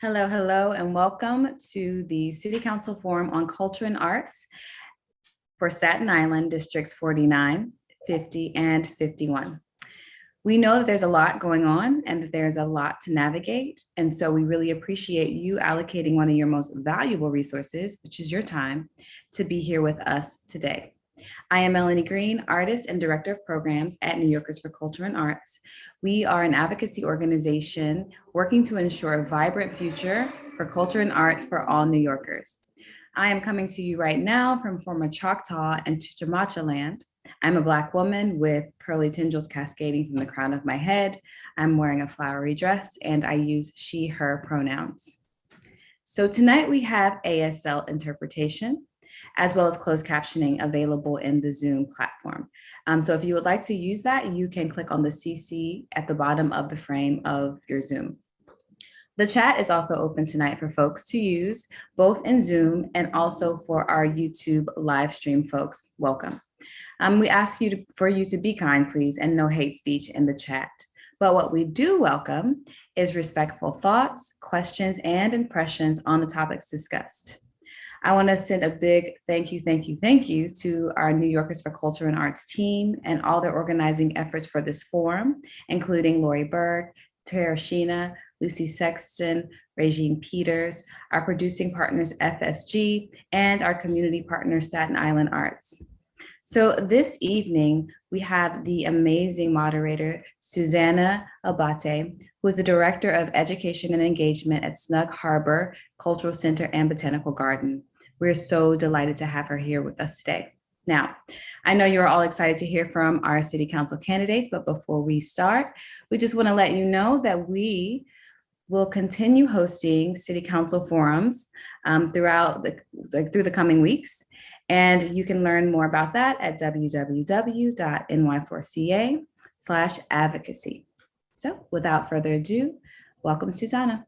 Hello, hello, and welcome to the City Council Forum on Culture and Arts for Staten Island Districts 49, 50, and 51. We know that there's a lot going on and that there's a lot to navigate. And so we really appreciate you allocating one of your most valuable resources, which is your time, to be here with us today. I am Melanie Green, artist and director of programs at New Yorkers for Culture and Arts. We are an advocacy organization working to ensure a vibrant future for culture and arts for all New Yorkers. I am coming to you right now from former Choctaw and Chicamacha land. I'm a Black woman with curly tendrils cascading from the crown of my head. I'm wearing a flowery dress and I use she, her pronouns. So tonight we have ASL interpretation, as well as closed captioning available in the Zoom platform. So if you would like to use that, you can click on the CC at the bottom of the frame of your Zoom. The chat is also open tonight for folks to use, both in Zoom and also for our YouTube live stream folks. Welcome. We ask you for you to be kind, please, and no hate speech in the chat. But what we do welcome is respectful thoughts, questions, and impressions on the topics discussed. I want to send a big thank you to our New Yorkers for Culture and Arts team and all their organizing efforts for this forum, including Lori Berg, Tara Sheena, Lucy Sexton, Regine Peters, our producing partners FSG, and our community partner Staten Island Arts. So this evening, we have the amazing moderator, Susanna Abate, who is the Director of Education and Engagement at Snug Harbor Cultural Center and Botanical Garden. We're so delighted to have her here with us today. Now, I know you're all excited to hear from our City Council candidates, but before we start, we just want to let you know that we will continue hosting City Council forums through the coming weeks. And you can learn more about that at www.ny4ca/advocacy. So without further ado, welcome Susanna.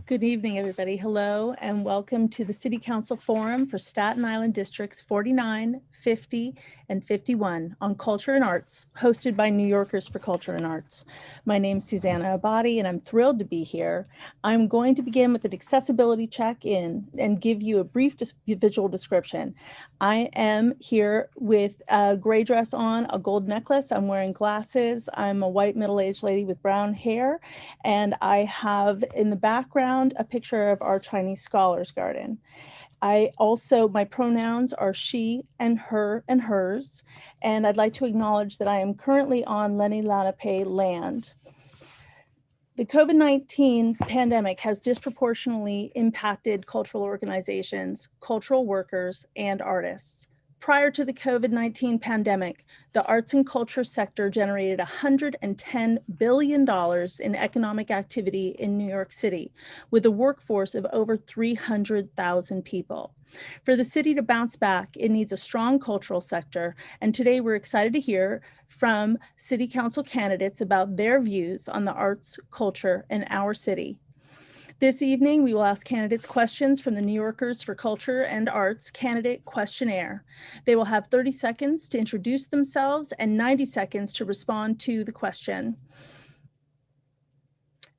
Good evening, everybody. Hello, and welcome to the City Council Forum for Staten Island Districts 49, 50, and 51 on Culture and Arts, hosted by New Yorkers for Culture and Arts. My name is Susanna Abadi, and I'm thrilled to be here. I'm going to begin with an accessibility check-in and give you a brief visual description. I am here with a gray dress on, a gold necklace. I'm wearing glasses. I'm a white middle-aged lady with brown hair, and I have in the background a picture of our Chinese Scholars Garden. My pronouns are she and her and hers, and I'd like to acknowledge that I am currently on Lenni Lenape land. The COVID-19 pandemic has disproportionately impacted cultural organizations, cultural workers, and artists. Prior to the COVID-19 pandemic, the arts and culture sector generated $110 billion in economic activity in New York City, with a workforce of over 300,000 people. For the city to bounce back, it needs a strong cultural sector, and today we're excited to hear from City Council candidates about their views on the arts, culture, in our city. This evening, we will ask candidates questions from the New Yorkers for Culture and Arts Candidate Questionnaire. They will have 30 seconds to introduce themselves and 90 seconds to respond to the question.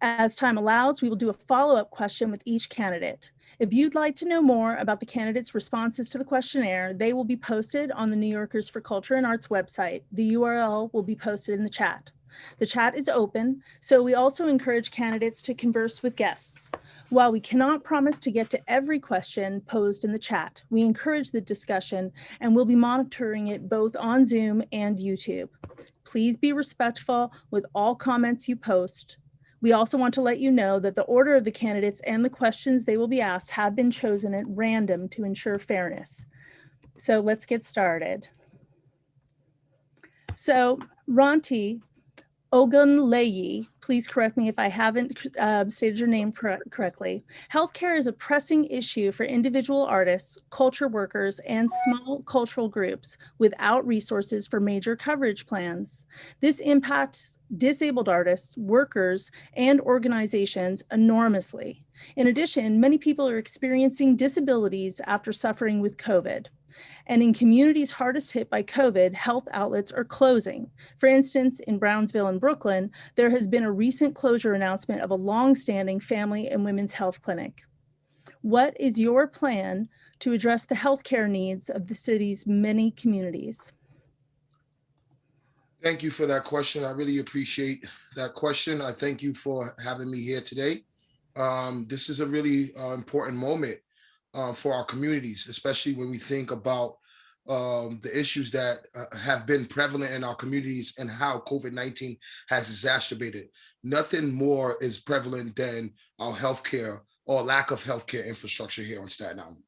As time allows, we will do a follow-up question with each candidate. If you'd like to know more about the candidates' responses to the questionnaire, they will be posted on the New Yorkers for Culture and Arts website. The URL will be posted in the chat. The chat is open, so we also encourage candidates to converse with guests. While we cannot promise to get to every question posed in the chat, we encourage the discussion and we'll be monitoring it both on Zoom and YouTube. Please be respectful with all comments you post. We also want to let you know that the order of the candidates and the questions they will be asked have been chosen at random to ensure fairness. So let's get started. So Ronti Ogunleyi, please correct me if I haven't stated your name correctly. Healthcare is a pressing issue for individual artists, culture workers, and small cultural groups without resources for major coverage plans. This impacts disabled artists, workers, and organizations enormously. In addition, many people are experiencing disabilities after suffering with COVID. And in communities hardest hit by COVID, health outlets are closing. For instance, in Brownsville and Brooklyn, there has been a recent closure announcement of a longstanding family and women's health clinic. What is your plan to address the healthcare needs of the city's many communities? Thank you for that question. I really appreciate that question. I thank you for having me here today. This is a really important moment for our communities, especially when we think about the issues that have been prevalent in our communities and how COVID-19 has exacerbated. Nothing more is prevalent than our healthcare or lack of healthcare infrastructure here on Staten Island.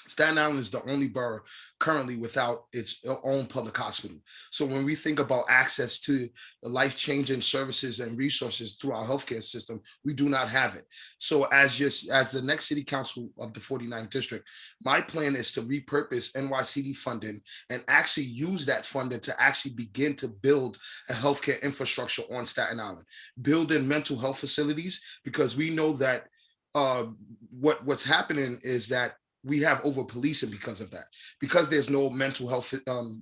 Staten Island is the only borough currently without its own public hospital. So when we think about access to life-changing services and resources through our healthcare system, we do not have it. So as the next city council of the 49th district, my plan is to repurpose NYCD funding and actually use that funding to actually begin to build a healthcare infrastructure on Staten Island, building mental health facilities, because we know that what's happening is that we have over policing because of that. Because there's no mental health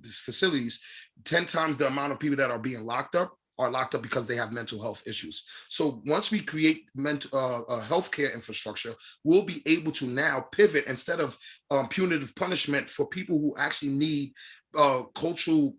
facilities, 10 times the amount of people that are being locked up are locked up because they have mental health issues. So once we create healthcare infrastructure, we'll be able to now pivot instead of punitive punishment for people who actually need cultural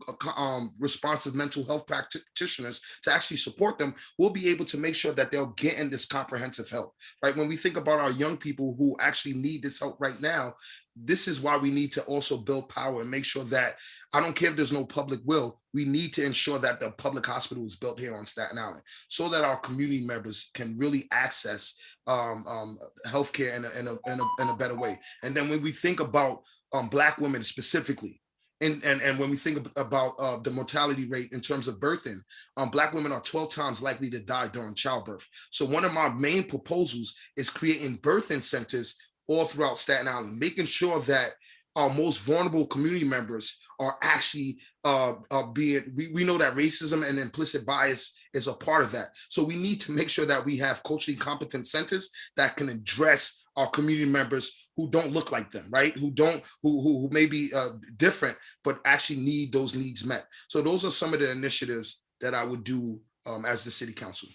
responsive mental health practitioners to actually support them. We'll be able to make sure that they're getting this comprehensive help, right? When we think about our young people who actually need this help right now, this is why we need to also build power and make sure that, I don't care if there's no public will, we need to ensure that the public hospital is built here on Staten Island so that our community members can really access healthcare in a better way. And then when we think about Black women specifically, and when we think about the mortality rate in terms of birthing, Black women are 12 times likely to die during childbirth. So one of my main proposals is creating birthing centers all throughout Staten Island, making sure that our most vulnerable community members are actually we know that racism and implicit bias is a part of that. So we need to make sure that we have culturally competent centers that can address our community members who don't look like them, right? Who may be different, but actually need those needs met. So those are some of the initiatives that I would do as the city council.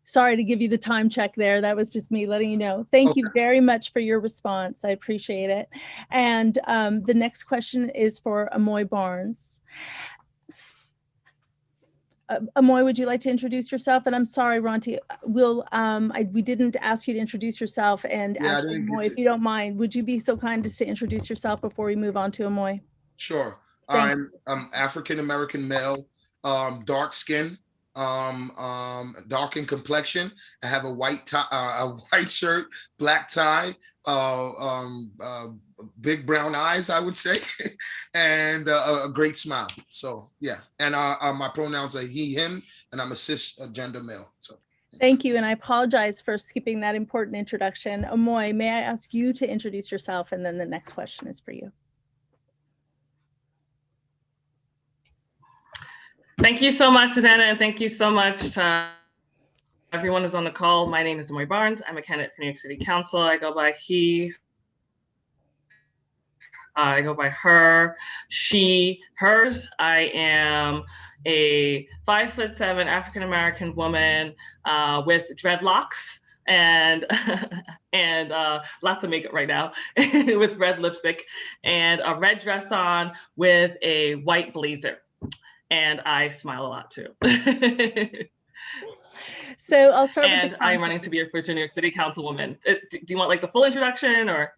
Sorry to give you the time check there. That was just me letting you know. Thank you very much for your response. I appreciate it. And the next question is for Amoy Barnes. Amoy, would you like to introduce yourself? And I'm sorry, Ronti, we didn't ask you to introduce yourself. And Yeah, actually, Amoy, if you don't mind, would you be so kind as to introduce yourself before we move on to Amoy? Sure. I'm African-American male, dark skin, dark in complexion. I have a white tie, a white shirt, black tie, big brown eyes, I would say, and a great smile. So yeah, and my pronouns are he, him, and I'm a cisgender male. So thank you, and I apologize for skipping that important introduction. Amoy, may I ask you to introduce yourself, and then the next question is for you. Thank you so much, Susanna, and thank you so much to everyone who's on the call. My name is Amoy Barnes. I'm a candidate for New York City Council. I go by he, I go by her, she, hers. I am a 5'7" African-American woman with dreadlocks and lots of makeup right now with red lipstick and a red dress on with a white blazer. And I smile a lot too. So I'll start with and I'm running to be your future New York City Councilwoman. Do you want like the full introduction or?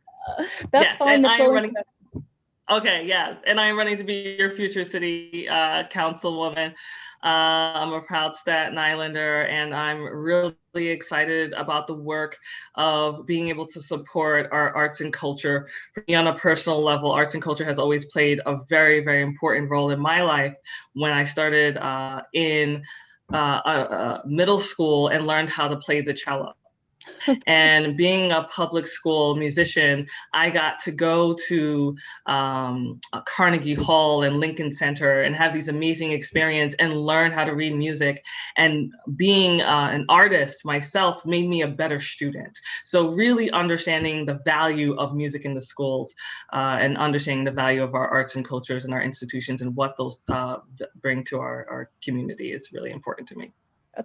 That's fine. Okay, yeah. And I'm running to be your future city councilwoman. I'm a proud Staten Islander, and I'm really excited about the work of being able to support our arts and culture. For me, on a personal level, arts and culture has always played a very, very important role in my life. When I started in middle school and learned how to play the cello. And being a public school musician, I got to go to Carnegie Hall and Lincoln Center and have these amazing experiences and learn how to read music. And being an artist myself made me a better student. So really understanding the value of music in the schools and understanding the value of our arts and cultures and our institutions and what those bring to our community is really important to me.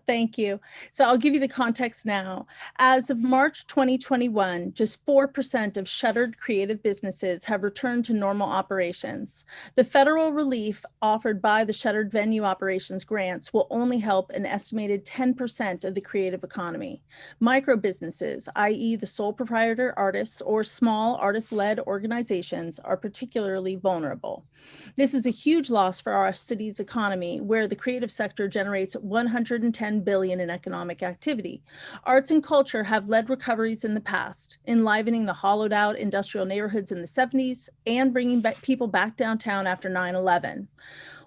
Thank you. So I'll give you the context now. As of March 2021, just 4% of shuttered creative businesses have returned to normal operations. The federal relief offered by the Shuttered Venue Operations grants will only help an estimated 10% of the creative economy. Micro businesses, i.e. the sole proprietor artists or small artist-led organizations, are particularly vulnerable. This is a huge loss for our city's economy, where the creative sector generates $110 billion in economic activity. Arts and culture have led recoveries in the past, enlivening the hollowed out industrial neighborhoods in the 70s and bringing people back downtown after 9/11.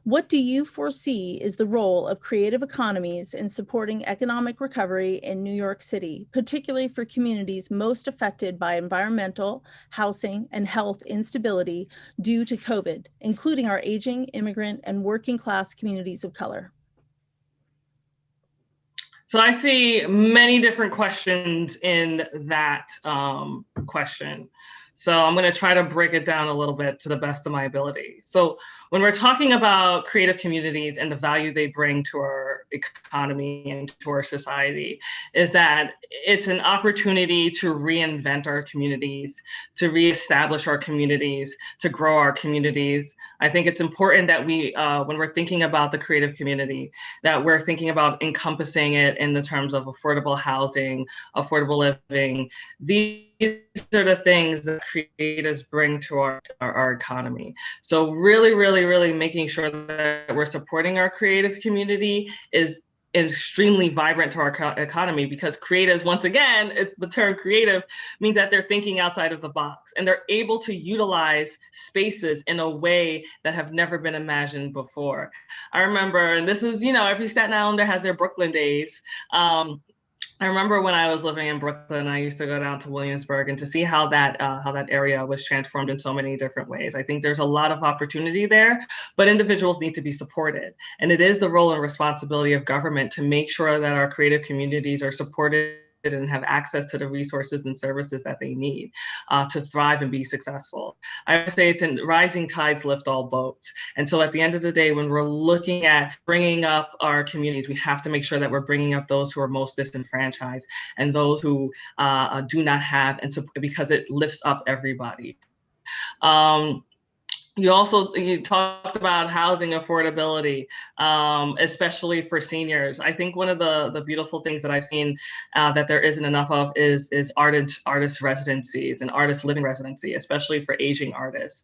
What do you foresee is the role of creative economies in supporting economic recovery in New York City, particularly for communities most affected by environmental, housing, and health instability due to COVID, including our aging, immigrant, and working class communities of color? So I see many different questions in that question. So I'm going to try to break it down a little bit to the best of my ability. So when we're talking about creative communities and the value they bring to our economy and to our society, is that it's an opportunity to reinvent our communities, to reestablish our communities, to grow our communities. I think it's important that we, when we're thinking about the creative community, that we're thinking about encompassing it in the terms of affordable housing, affordable living. These are the things that creatives bring to our economy. So really making sure that we're supporting our creative community is extremely vibrant to our economy, because creatives, once again, the term creative means that they're thinking outside of the box and they're able to utilize spaces in a way that have never been imagined before. I remember, and this is, every Staten Islander has their Brooklyn days. I remember when I was living in Brooklyn, I used to go down to Williamsburg and to see how that area was transformed in so many different ways. I think there's a lot of opportunity there, but individuals need to be supported. And it is the role and responsibility of government to make sure that our creative communities are supported and have access to the resources and services that they need to thrive and be successful. I would say it's in rising tides lift all boats. And so at the end of the day, when we're looking at bringing up our communities, we have to make sure that we're bringing up those who are most disenfranchised and those who do not have, and so because it lifts up everybody. You talked about housing affordability, especially for seniors. I think one of the beautiful things that I've seen that there isn't enough of is artist residencies and artist living residency, especially for aging artists.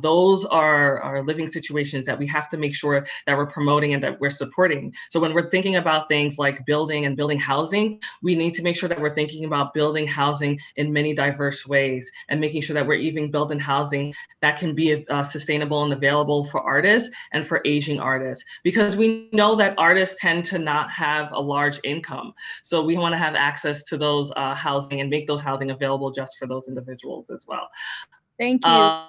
Those are living situations that we have to make sure that we're promoting and that we're supporting. So when we're thinking about things like building housing, we need to make sure that we're thinking about building housing in many diverse ways and making sure that we're even building housing that can be sustainable and available for artists and for aging artists, because we know that artists tend to not have a large income. So we want to have access to those housing and make those housing available just for those individuals as well. Thank you.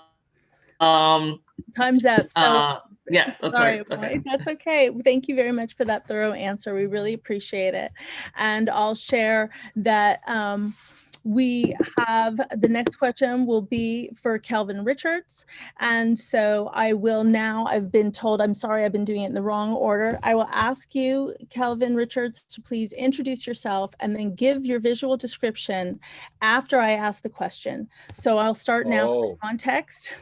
Time's up. So yeah, that's sorry, right. Okay. That's okay. Thank you very much for that thorough answer. We really appreciate it. And I'll share that we have the next question will be for Kelvin Richards. And so I will now, I've been told, I'm sorry, I've been doing it in the wrong order. I will ask you, Kelvin Richards, to please introduce yourself and then give your visual description after I ask the question. So I'll start now with context.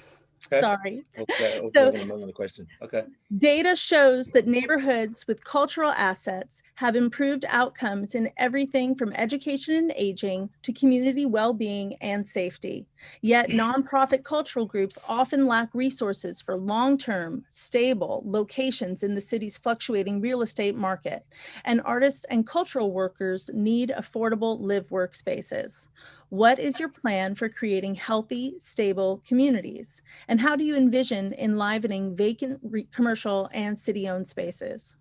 Okay. Sorry. Okay. So, another question. Okay. Data shows that neighborhoods with cultural assets have improved outcomes in everything from education and aging to community well-being and safety. Yet nonprofit cultural groups often lack resources for long-term, stable locations in the city's fluctuating real estate market, and artists and cultural workers need affordable live workspaces. What is your plan for creating healthy, stable communities? And how do you envision enlivening vacant commercial and city-owned spaces?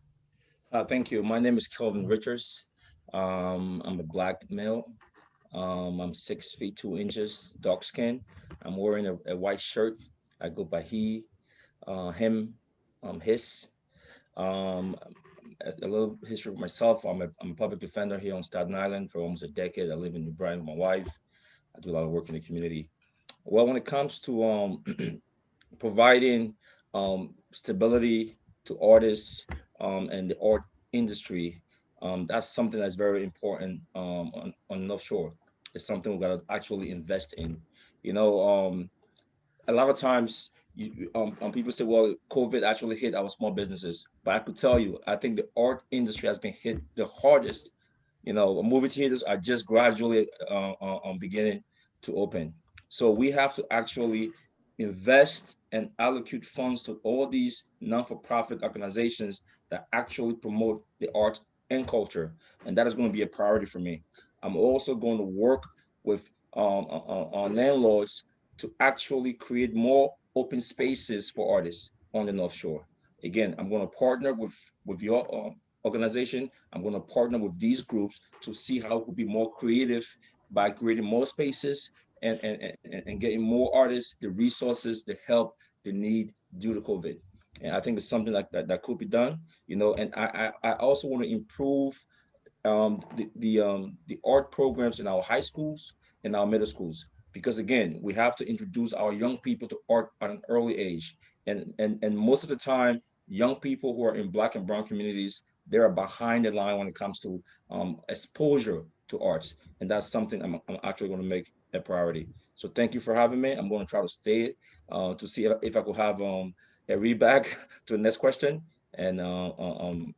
Thank you. My name is Kelvin Richards. I'm a Black male. I'm 6 feet 2 inches, dark skin. I'm wearing a white shirt. I go by he, him, his. A little history of myself. I'm a public defender here on Staten Island for almost a decade. I live in New Brighton with my wife. I do a lot of work in the community. Well, when it comes to providing stability to artists and the art industry, that's something that's very important on North Shore. It's something we've got to actually invest in. You know, a lot of times people say, well, COVID actually hit our small businesses. But I could tell you, I think the art industry has been hit the hardest. You know, movie theaters are just gradually beginning to open. So we have to actually invest and allocate funds to all these non-for-profit organizations that actually promote the arts and culture. And that is going to be a priority for me. I'm also going to work with landlords to actually create more open spaces for artists on the North Shore. Again, I'm going to partner with your organization. I'm going to partner with these groups to see how it could be more creative by creating more spaces and getting more artists the resources, the help they need due to COVID. And I think it's something like that could be done, you know. And I also want to improve the art programs in our high schools and our middle schools, because again, we have to introduce our young people to art at an early age. And most of the time, young people who are in Black and brown communities, they are behind the line when it comes to exposure to arts. And that's something I'm actually going to make a priority. So thank you for having me. I'm going to try to stay to see if I could have a read back to the next question. And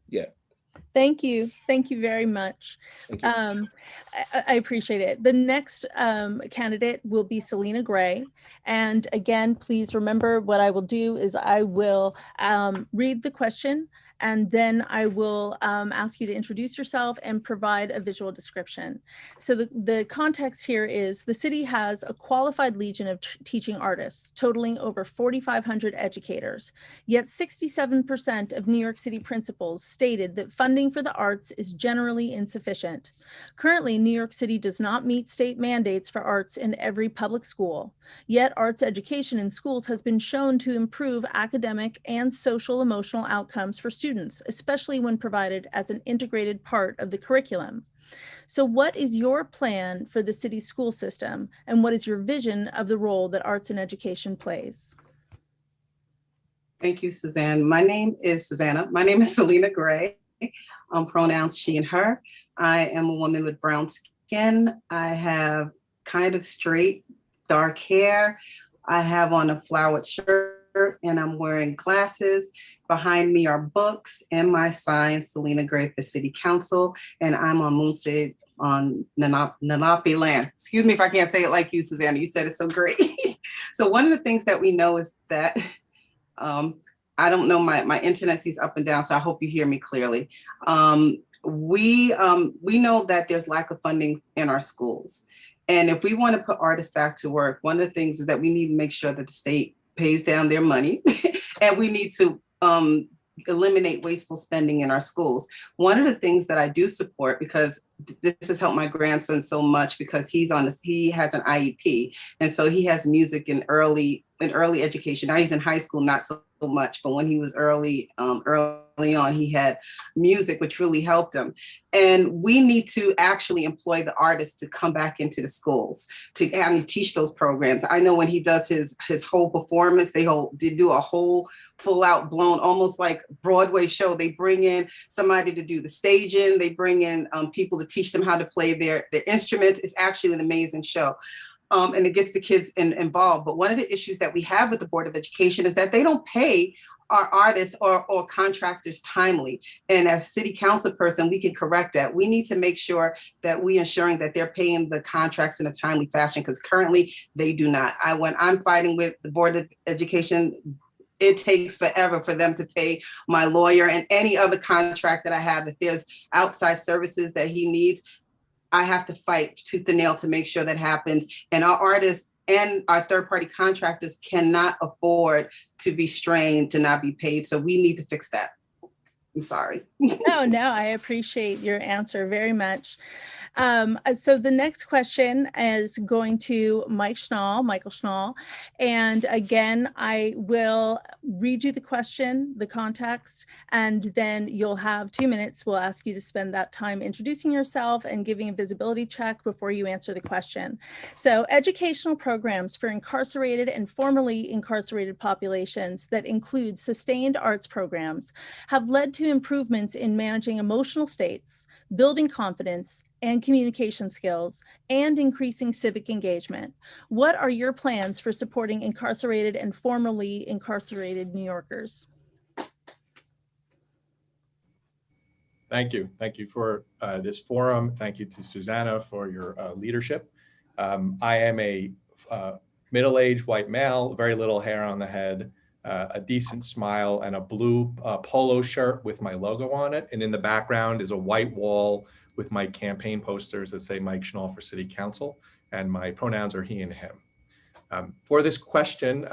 yeah. Thank you. Thank you very much. I appreciate it. The next candidate will be Selena Gray. And again, please remember what I will do is I will read the question and then I will ask you to introduce yourself and provide a visual description. So the context here is the city has a qualified legion of teaching artists, totaling over 4,500 educators. Yet 67% of New York City principals stated that funding for the arts is generally insufficient. Currently, New York City does not meet state mandates for arts in every public school. Yet arts education in schools has been shown to improve academic and social emotional outcomes for students, especially when provided as an integrated part of the curriculum. So what is your plan for the city's school system, and what is your vision of the role that arts in education plays? Thank you, Suzanne. My name is Susanna. My name is Selena Gray. Pronouns she and her. I am a woman with brown skin. I have kind of straight, dark hair. I have on a flowered shirt and I'm wearing glasses. Behind me are books and my sign, Selena Gray for City Council. And I'm on Moonshade on Lenape land. Excuse me if I can't say it like you, Susanna. You said it so great. So one of the things that we know is that I don't know, my internet sees up and down, so I hope you hear me clearly. We know that there's lack of funding in our schools. And if we want to put artists back to work, one of the things is that we need to make sure that the state pays down their money and we need to eliminate wasteful spending in our schools. One of the things that I do support, because this has helped my grandson so much, because he has an IEP, and so he has music in early education. Now he's in high school, not so much, but when he was early on, he had music, which really helped him. And we need to actually employ the artists to come back into the schools to teach those programs. I know when he does his whole performance, they do a whole full out blown, almost like Broadway show. They bring in somebody to do the staging. They bring in people to teach them how to play their instruments. It's actually an amazing show. And it gets the kids involved. But one of the issues that we have with the Board of Education is that they don't pay our artists or contractors timely. And as city council person, we can correct that. We need to make sure that we ensuring that they're paying the contracts in a timely fashion, because currently they do not. When I'm fighting with the Board of Education, it takes forever for them to pay my lawyer and any other contract that I have. If there's outside services that he needs, I have to fight tooth and nail to make sure that happens. And our artists and our third-party contractors cannot afford to be strained, to not be paid. So we need to fix that. I'm sorry. No, I appreciate your answer very much. So the next question is going to Michael Schnall. And again, I will read you the question, the context, and then you'll have 2 minutes. We'll ask you to spend that time introducing yourself and giving a visibility check before you answer the question. So educational programs for incarcerated and formerly incarcerated populations that include sustained arts programs have led to improvements in managing emotional states, building confidence and communication skills, and increasing civic engagement. What are your plans for supporting incarcerated and formerly incarcerated New Yorkers? Thank you. Thank you for this forum. Thank you to Susanna for your leadership. I am a middle-aged white male, very little hair on the head, a decent smile, and a blue polo shirt with my logo on it. And in the background is a white wall with my campaign posters that say Mike Schnall for City Council, and my pronouns are he and him. For this question,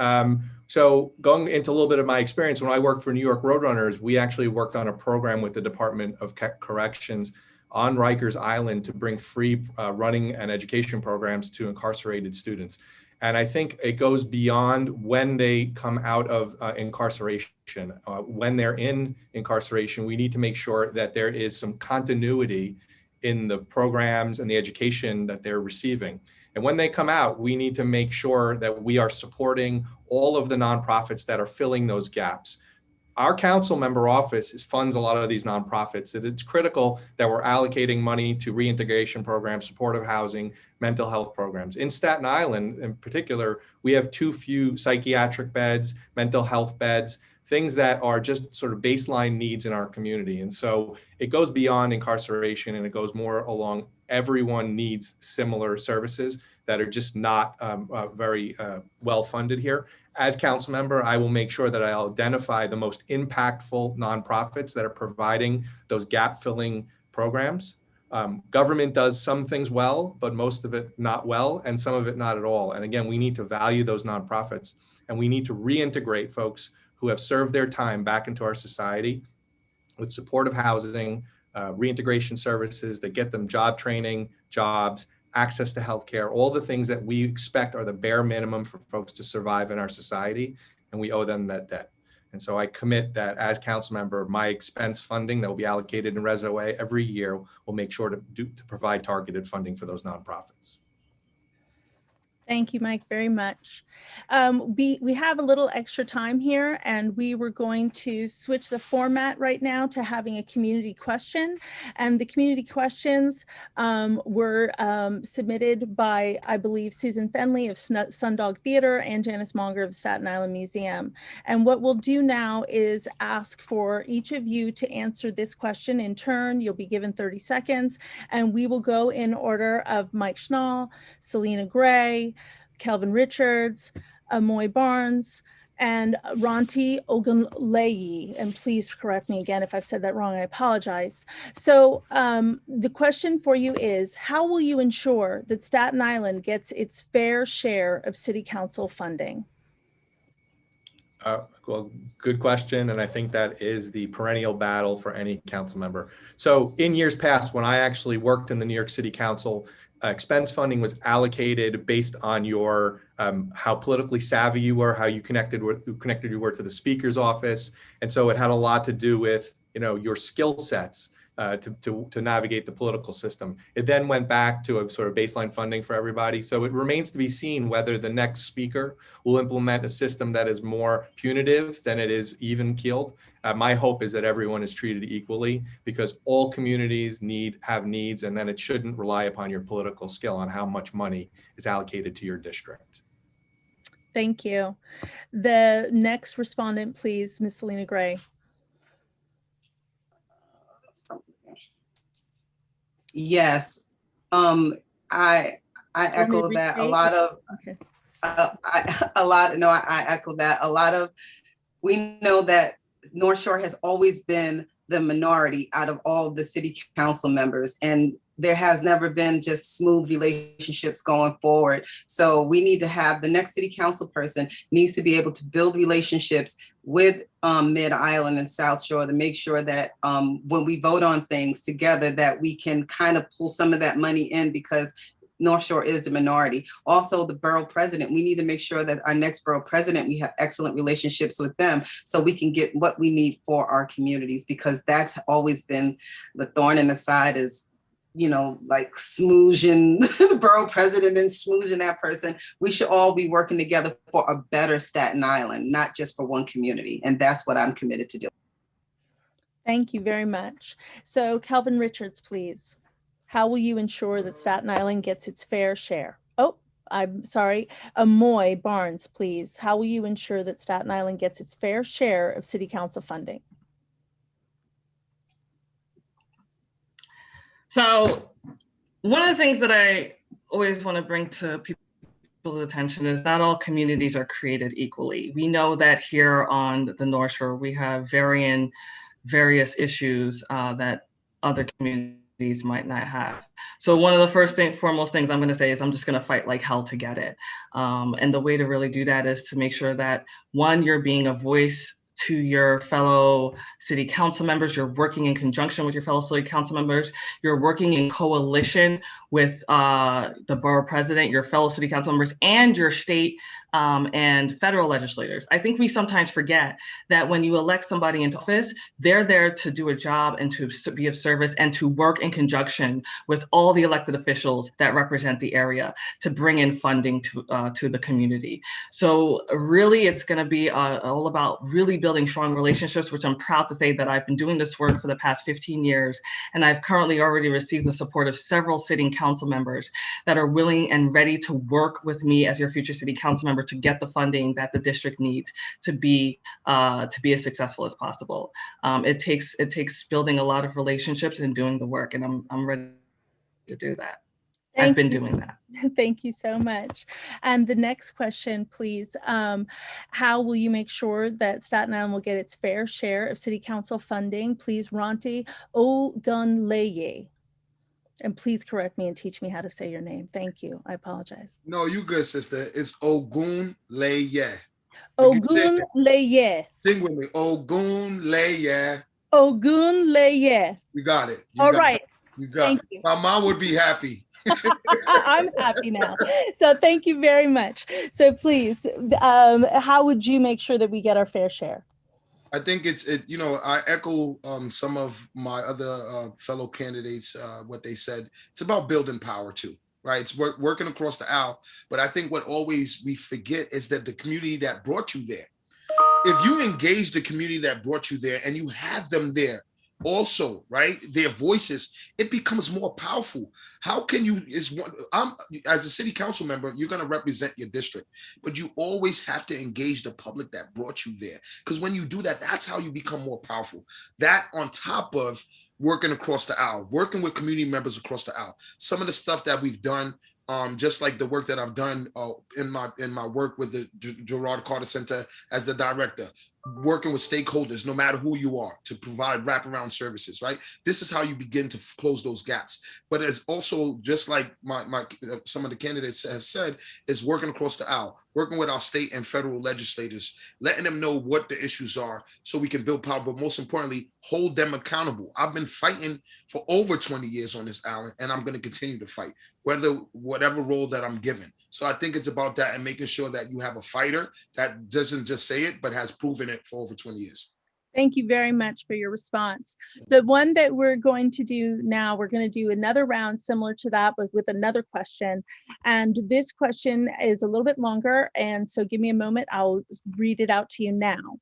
so going into a little bit of my experience, when I worked for New York Roadrunners, we actually worked on a program with the Department of Corrections on Rikers Island to bring free running and education programs to incarcerated students. And I think it goes beyond when they come out of incarceration. When they're in incarceration, we need to make sure that there is some continuity in the programs and the education that they're receiving. And when they come out, we need to make sure that we are supporting all of the nonprofits that are filling those gaps. Our council member office funds a lot of these nonprofits, and it's critical that we're allocating money to reintegration programs, supportive housing, mental health programs. In Staten Island, in particular, we have too few psychiatric beds, mental health beds, things that are just sort of baseline needs in our community. And so it goes beyond incarceration, and it goes more along everyone needs similar services that are just not very well funded here. as council member, I will make sure that I'll identify the most impactful nonprofits that are providing those gap filling programs. Government does some things well, but most of it not well, and some of it not at all. And again, we need to value those nonprofits, and we need to reintegrate folks who have served their time back into our society with supportive housing, reintegration services that get them job training, jobs, access to healthcare, all the things that we expect are the bare minimum for folks to survive in our society, and we owe them that debt. And so I commit that as council member, my expense funding that will be allocated in ResOA every year will make sure to provide targeted funding for those nonprofits. Thank you, Mike, very much. We have a little extra time here, and we were going to switch the format right now to having a community question. And the community questions were submitted by, I believe, Susan Fenley of Sundog Theater and Janice Monger of Staten Island Museum. And what we'll do now is ask for each of you to answer this question in turn. You'll be given 30 seconds, and we will go in order of Mike Schnall, Selena Gray, Kelvin Richards, Amoy Barnes, and Ronti Ogunleyi. And please correct me again if I've said that wrong, I apologize. So the question for you is, how will you ensure that Staten Island gets its fair share of city council funding? Well, good question. And I think that is the perennial battle for any council member. So in years past, when I actually worked in the New York City Council, expense funding was allocated based on your how politically savvy you were, how you connected you were to the speaker's office, and so it had a lot to do with your skill sets to navigate the political system. It then went back to a sort of baseline funding for everybody. So it remains to be seen whether the next speaker will implement a system that is more punitive than it is even keeled. My hope is that everyone is treated equally, because all communities have needs, and then it shouldn't rely upon your political skill on how much money is allocated to your district. Thank you. The next respondent, please, Ms. Selena Gray. Yes, I echo that. I echo that. A lot of, we know that North Shore has always been the minority out of all the city council members, and there has never been just smooth relationships going forward. So we need to have the next city council person needs to be able to build relationships with Mid-Island and South Shore to make sure that when we vote on things together, that we can kind of pull some of that money in, because North Shore is the minority. Also, the borough president, we need to make sure that our next borough president, we have excellent relationships with them so we can get what we need for our communities, because that's always been the thorn in the side, is like smoozing the borough president and smoozing that person. We should all be working together for a better Staten Island, not just for one community. And that's what I'm committed to do. Thank you very much. So Kelvin Richards, please. How will you ensure that Staten Island gets its fair share? Oh, I'm sorry. Amoy Barnes, please. How will you ensure that Staten Island gets its fair share of city council funding? So one of the things that I always want to bring to people's attention is not all communities are created equally. We know that here on the North Shore, we have various issues that other communities might not have. So one of the foremost things I'm going to say is I'm just going to fight like hell to get it. And the way to really do that is to make sure that, one, you're being a voice to your fellow city council members, you're working in conjunction with your fellow city council members, you're working in coalition with the borough president, your fellow city council members, and your state and federal legislators. I think we sometimes forget that when you elect somebody into office, they're there to do a job and to be of service and to work in conjunction with all the elected officials that represent the area to bring in funding to the community. So really, it's going to be all about really building strong relationships, which I'm proud to say that I've been doing this work for the past 15 years. And I've currently already received the support of several city council members that are willing and ready to work with me as your future city council member to get the funding that the district needs to be as successful as possible. It takes building a lot of relationships and doing the work, and I'm ready to do that. I've been doing that. Thank you so much. And the next question, please. How will you make sure that Staten Island will get its fair share of city council funding? Please, Ronti Ogunleye. And please correct me and teach me how to say your name. Thank you. I apologize. No, you good, sister. It's Ogunleye. Ogunleye. Sing with me. Ogunleye. Ogunleye. You got it. All right. You got Thank it. you. My mom would be happy. I'm happy now. So thank you very much. So please, how would you make sure that we get our fair share? I think I echo some of my other fellow candidates, what they said. It's about building power too, right? It's working across the aisle. But I think what always we forget is that the community that brought you there, if you engage the community that brought you there and you have them there also, right, their voices, it becomes more powerful. How can you, as a city council member, you're going to represent your district, but you always have to engage the public that brought you there. Because when you do that, that's how you become more powerful. That on top of working across the aisle, working with community members across the aisle. Some of the stuff that we've done, just like the work that I've done in my work with the Gerard Carter Center as the director, working with stakeholders, no matter who you are, to provide wraparound services, right? This is how you begin to close those gaps. But it's also, just like some of the candidates have said, is working across the aisle, working with our state and federal legislators, letting them know what the issues are so we can build power, but most importantly, hold them accountable. I've been fighting for over 20 years on this island, and I'm going to continue to fight, whatever role that I'm given. So I think it's about that and making sure that you have a fighter that doesn't just say it, but has proven it for over 20 years. Thank you very much for your response. The one that we're going to do now, we're going to do another round similar to that, but with another question. And this question is a little bit longer. And so give me a moment, I'll read it out to you now.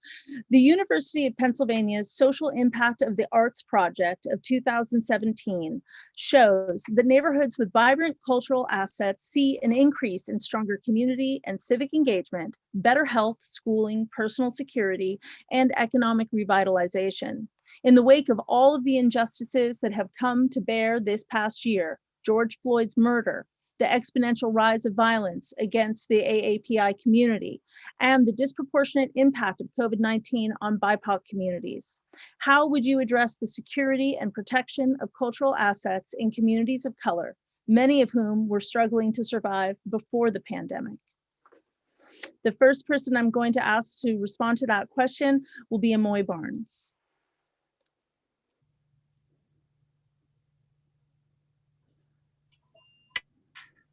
The University of Pennsylvania's Social Impact of the Arts Project of 2017 shows that neighborhoods with vibrant cultural assets see an increase in stronger community and civic engagement, better health, schooling, personal security, and economic revitalization. In the wake of all of the injustices that have come to bear this past year, George Floyd's murder, the exponential rise of violence against the AAPI community, and the disproportionate impact of COVID-19 on BIPOC communities, how would you address the security and protection of cultural assets in communities of color, many of whom were struggling to survive before the pandemic? The first person I'm going to ask to respond to that question will be Amoy Barnes.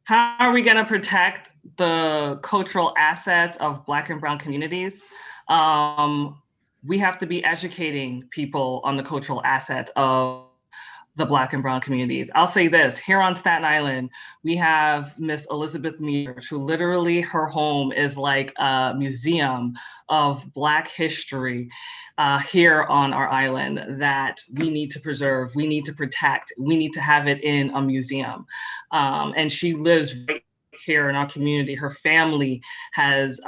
How are we going to protect the cultural assets of Black and Brown communities? We have to be educating people on the cultural assets of the Black and Brown communities. I'll say this, here on Staten Island, we have Miss Elizabeth Mears, who literally her home is like a museum of Black history here on our island that we need to preserve, we need to protect, we need to have it in a museum. And she lives right here in our community. Her family has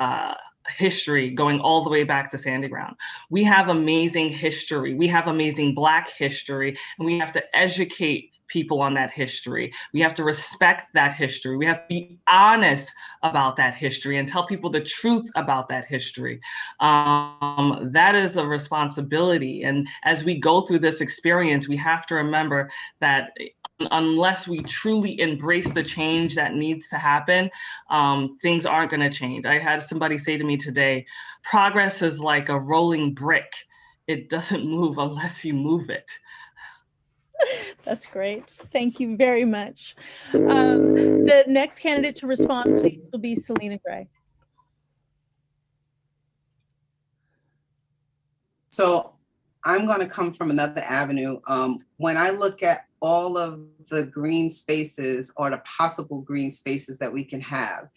history going all the way back to Sandy Ground. We have amazing history. We have amazing Black history, and we have to educate people on that history. We have to respect that history. We have to be honest about that history and tell people the truth about that history. That is a responsibility. And as we go through this experience, we have to remember that unless we truly embrace the change that needs to happen, things aren't going to change. I had somebody say to me today, progress is like a rolling brick. It doesn't move unless you move it. That's great. Thank you very much. The next candidate to respond, please, will be Selena Gray. So I'm going to come from another avenue. When I look at all of the green spaces or the possible green spaces that we can have,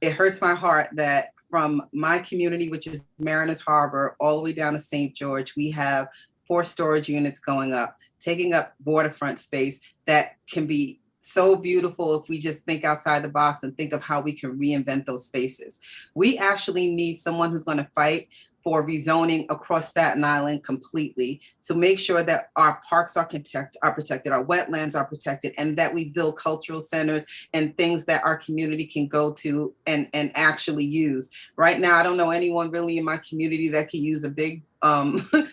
it hurts my heart that from my community, which is Mariners Harbor, all the way down to St. George, we have 4 storage units going up, taking up waterfront space that can be so beautiful if we just think outside the box and think of how we can reinvent those spaces. We actually need someone who's going to fight for rezoning across Staten Island completely to make sure that our parks are protected, our wetlands are protected, and that we build cultural centers and things that our community can go to and actually use. Right now, I don't know anyone really in my community that can use a big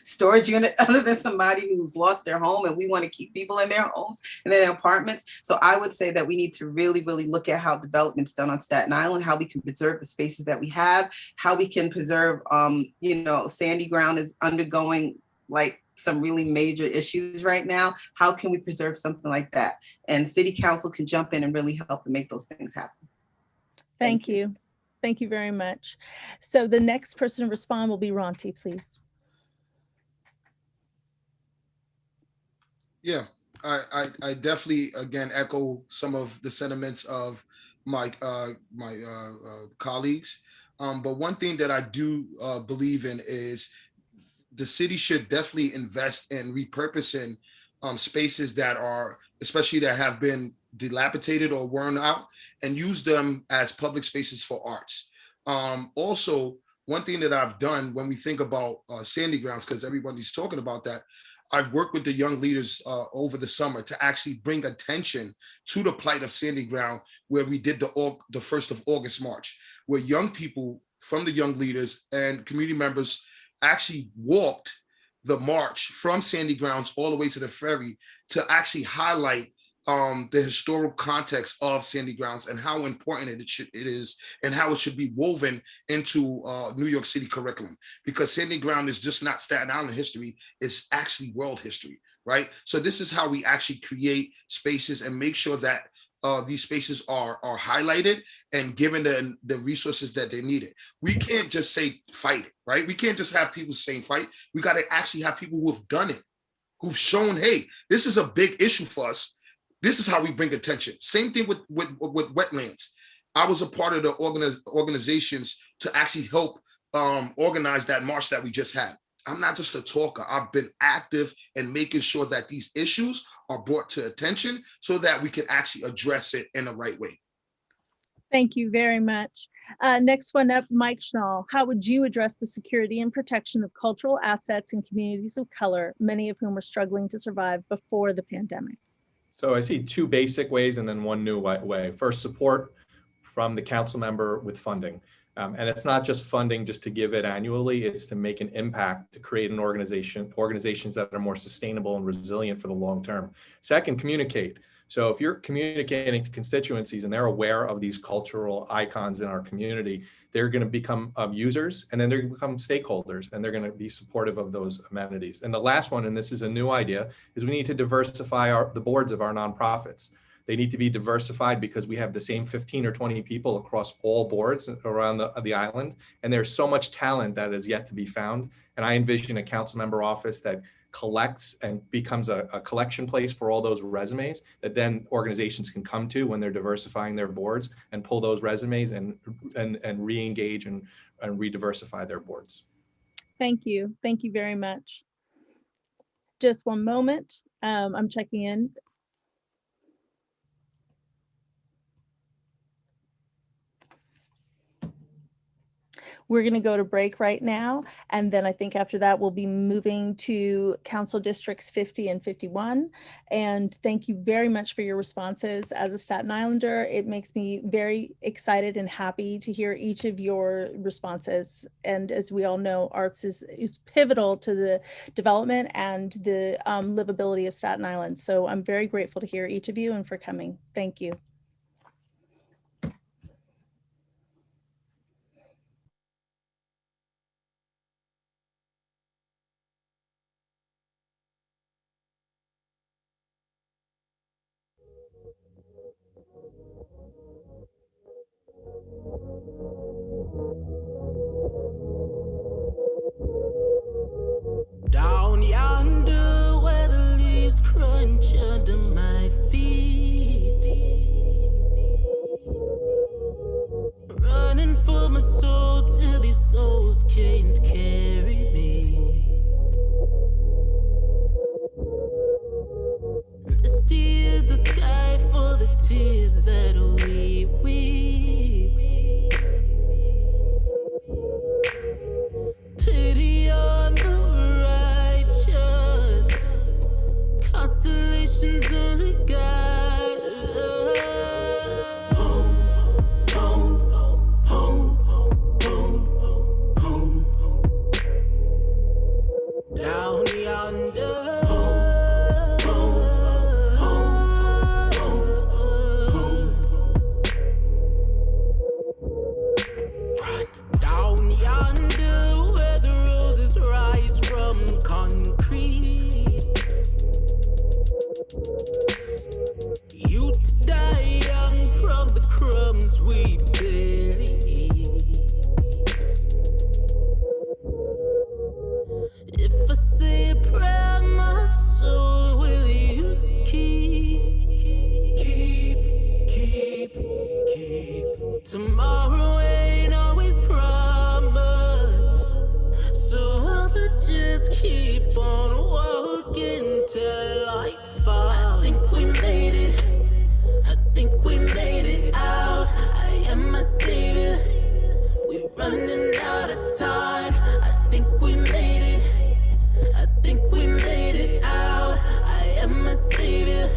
storage unit other than somebody who's lost their home, and we want to keep people in their homes and in their apartments. So I would say that we need to really, really look at how development's done on Staten Island, how we can preserve the spaces that we have, how we can preserve, Sandy Ground is undergoing like some really major issues right now. How can we preserve something like that? And City Council can jump in and really help to make those things happen. Thank you. Thank you very much. So the next person to respond will be Ronti, please. Yeah, I definitely, again, echo some of the sentiments of my colleagues. But one thing that I do believe in is the city should definitely invest in repurposing spaces that are, especially that have been dilapidated or worn out, and use them as public spaces for arts. Also, one thing that I've done when we think about Sandy Grounds, because everybody's talking about that, I've worked with the young leaders over the summer to actually bring attention to the plight of Sandy Ground, where we did the 1st of August march, where young people from the young leaders and community members actually walked the march from Sandy Grounds all the way to the ferry to actually highlight the historical context of Sandy Grounds and how important it is and how it should be woven into New York City curriculum, because Sandy Ground is just not Staten Island history, it's actually world history, right? So this is how we actually create spaces and make sure that these spaces are highlighted and given the resources that they needed. We can't just say fight it, right? We can't just have people saying fight. We got to actually have people who have done it, who've shown, hey, this is a big issue for us. This is how we bring attention. Same thing with wetlands. I was a part of the organizations to actually help organize that march that we just had. I'm not just a talker. I've been active in making sure that these issues are brought to attention so that we can actually address it in the right way. Thank you very much. Next one up, Mike Schnall. How would you address the security and protection of cultural assets in communities of color, many of whom were struggling to survive before the pandemic? So I see two basic ways and then one new way. First, support from the council member with funding. And it's not just funding just to give it annually, it's to make an impact, to create an organizations that are more sustainable and resilient for the long term. Second, communicate. So if you're communicating to constituencies and they're aware of these cultural icons in our community, they're going to become users, and then they're going to become stakeholders, and they're going to be supportive of those amenities. And the last one, and this is a new idea, is we need to diversify the boards of our nonprofits. They need to be diversified because we have the same 15 or 20 people across all boards around the island. And there's so much talent that is yet to be found. And I envision a council member office that collects and becomes a collection place for all those resumes that then organizations can come to when they're diversifying their boards and pull those resumes and re-engage and re-diversify their boards. Thank you. Thank you very much. Just one moment. I'm checking in. We're going to go to break right now. And then I think after that, we'll be moving to Council Districts 50 and 51. And thank you very much for your responses. As a Staten Islander, it makes me very excited and happy to hear each of your responses. And as we all know, arts is pivotal to the development and the livability of Staten Island. So I'm very grateful to hear each of you and for coming. Thank you. Down yonder where the leaves crunch under my feet, we barely eat. If I say a prayer, my soul will you keep? Keep. Tomorrow ain't always promised, so I'll just keep on walking till I fall. I think we made it. I think we made it out. I am my savior. We're running out of time. I think we made it. I think we made it out. I am a savior.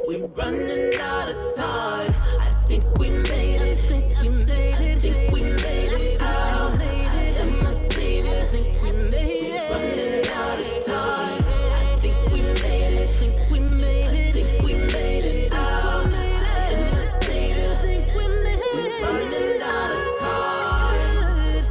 We're running out of time. I think we made it. I think we made it. I think we made it out. I am a savior. I think we made it. We're running out of time. I think we made it. I think we made it. I think we made it out. I am a savior. I think we made it. We're running out of time.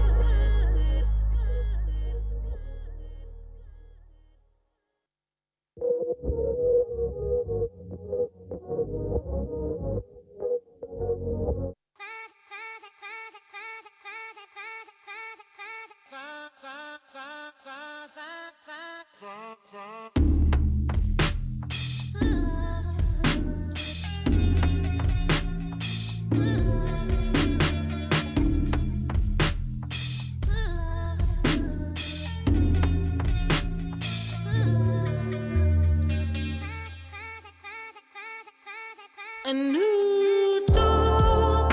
A new dawn,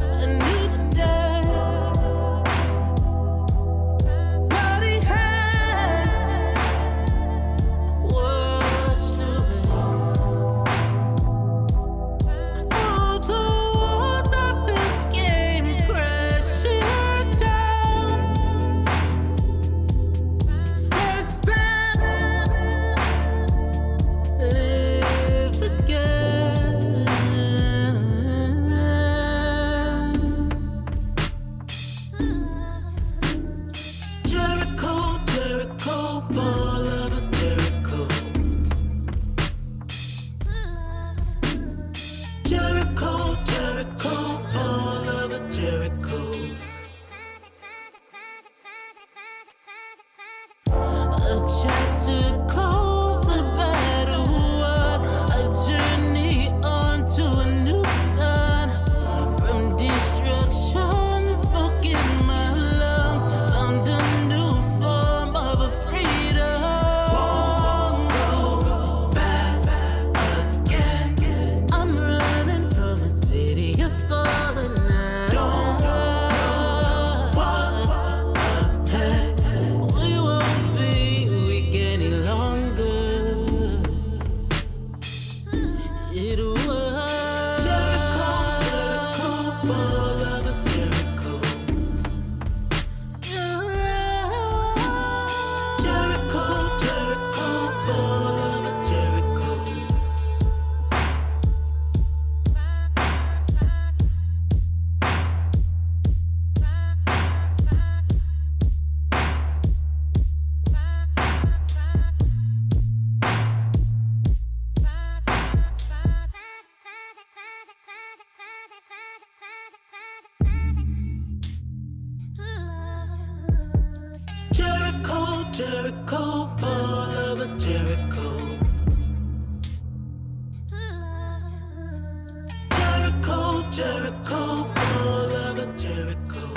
a new day. Body has washed away. All the walls I built came crashing down. First time, live again. Jericho, Jericho, fall of a Jericho. Jericho, Jericho, fall of a Jericho. A chapter calls the battle word, a journey on to a new sun. From destruction, smoke in my lungs, found a new form of a freedom. Won't go back again. I'm running from a city of fallen eyes. Don't know what's ahead. We won't be weak any longer. It was Jericho, Jericho, fall of a Jericho. Jericho, Jericho, fall of a Jericho. Jericho, Jericho, fall of a Jericho. Jericho, Jericho, fall of a Jericho.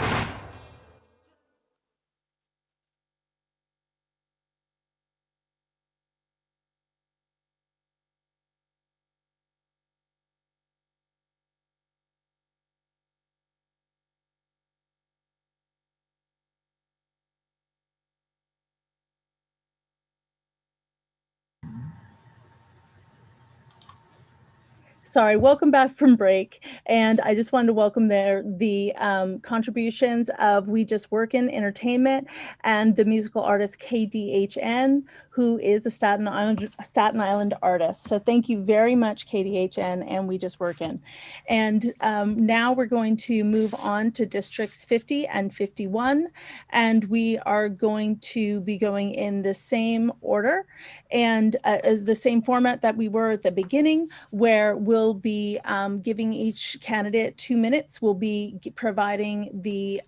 Sorry, welcome back from break. And I just wanted to welcome the contributions of We Just Workin' Entertainment and the musical artist KDHN, who is a Staten Island artist. So thank you very much, KDHN and We Just Workin'. And now we're going to move on to districts 50 and 51. And we are going to be going in the same order and the same format that we were at the beginning, where we'll be giving each each candidate 2 minutes. We'll be providing the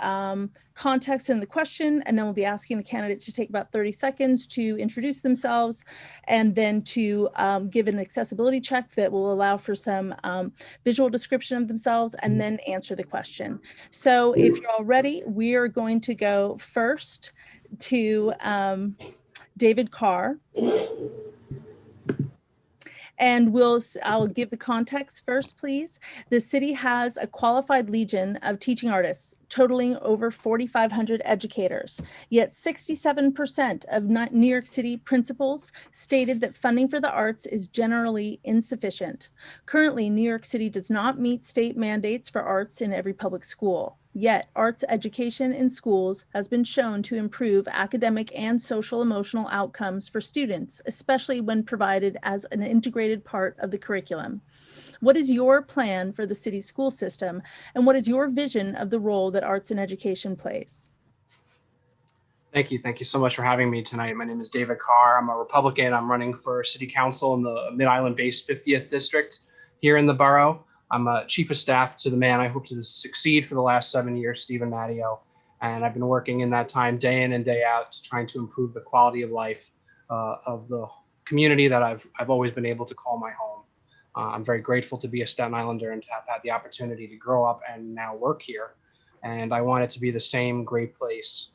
context and the question, and then we'll be asking the candidate to take about 30 seconds to introduce themselves, and then to give an accessibility check that will allow for some visual description of themselves, and then answer the question. So if you're all ready, we are going to go first to David Carr. And I'll give the context first, please. The city has a qualified legion of teaching artists, totaling over 4,500 educators. Yet 67% of New York City principals stated that funding for the arts is generally insufficient. Currently, New York City does not meet state mandates for arts in every public school. Yet, arts education in schools has been shown to improve academic and social emotional outcomes for students, especially when provided as an integrated part of the curriculum. What is your plan for the city's school system, and what is your vision of the role that arts and education plays? Thank you. Thank you so much for having me tonight. My name is David Carr. I'm a Republican. I'm running for city council in the Mid-Island-based 50th district here in the borough. I'm a chief of staff to the man I hope to succeed for the last 7 years, Stephen Matteo. And I've been working in that time day in and day out, trying to improve the quality of life of the community that I've always been able to call my home. I'm very grateful to be a Staten Islander and to have had the opportunity to grow up and now work here. And I want it to be the same great place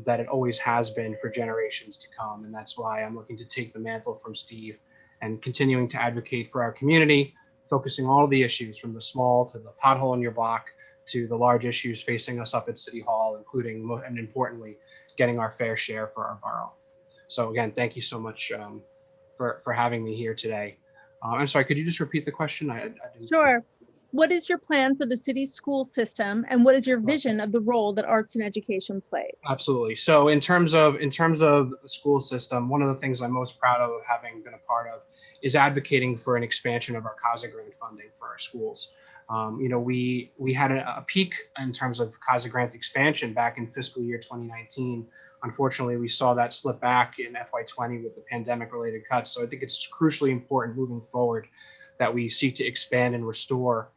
that it always has been for generations to come. And that's why I'm looking to take the mantle from Steve and continuing to advocate for our community, focusing all of the issues from the small to the pothole in your block to the large issues facing us up at City Hall, including, and importantly, getting our fair share for our borough. So again, thank you so much for having me here today. I'm sorry, could you just repeat the question? I didn't. Sure. What is your plan for the city's school system, and what is your vision of the role that arts and education play? Absolutely. So in terms of the school system, one of the things I'm most proud of having been a part of is advocating for an expansion of our CASA grant funding for our schools. We had a peak in terms of CASA grant expansion back in fiscal year 2019. Unfortunately, we saw that slip back in FY20 with the pandemic related cuts. So I think it's crucially important moving forward that we seek to expand and restore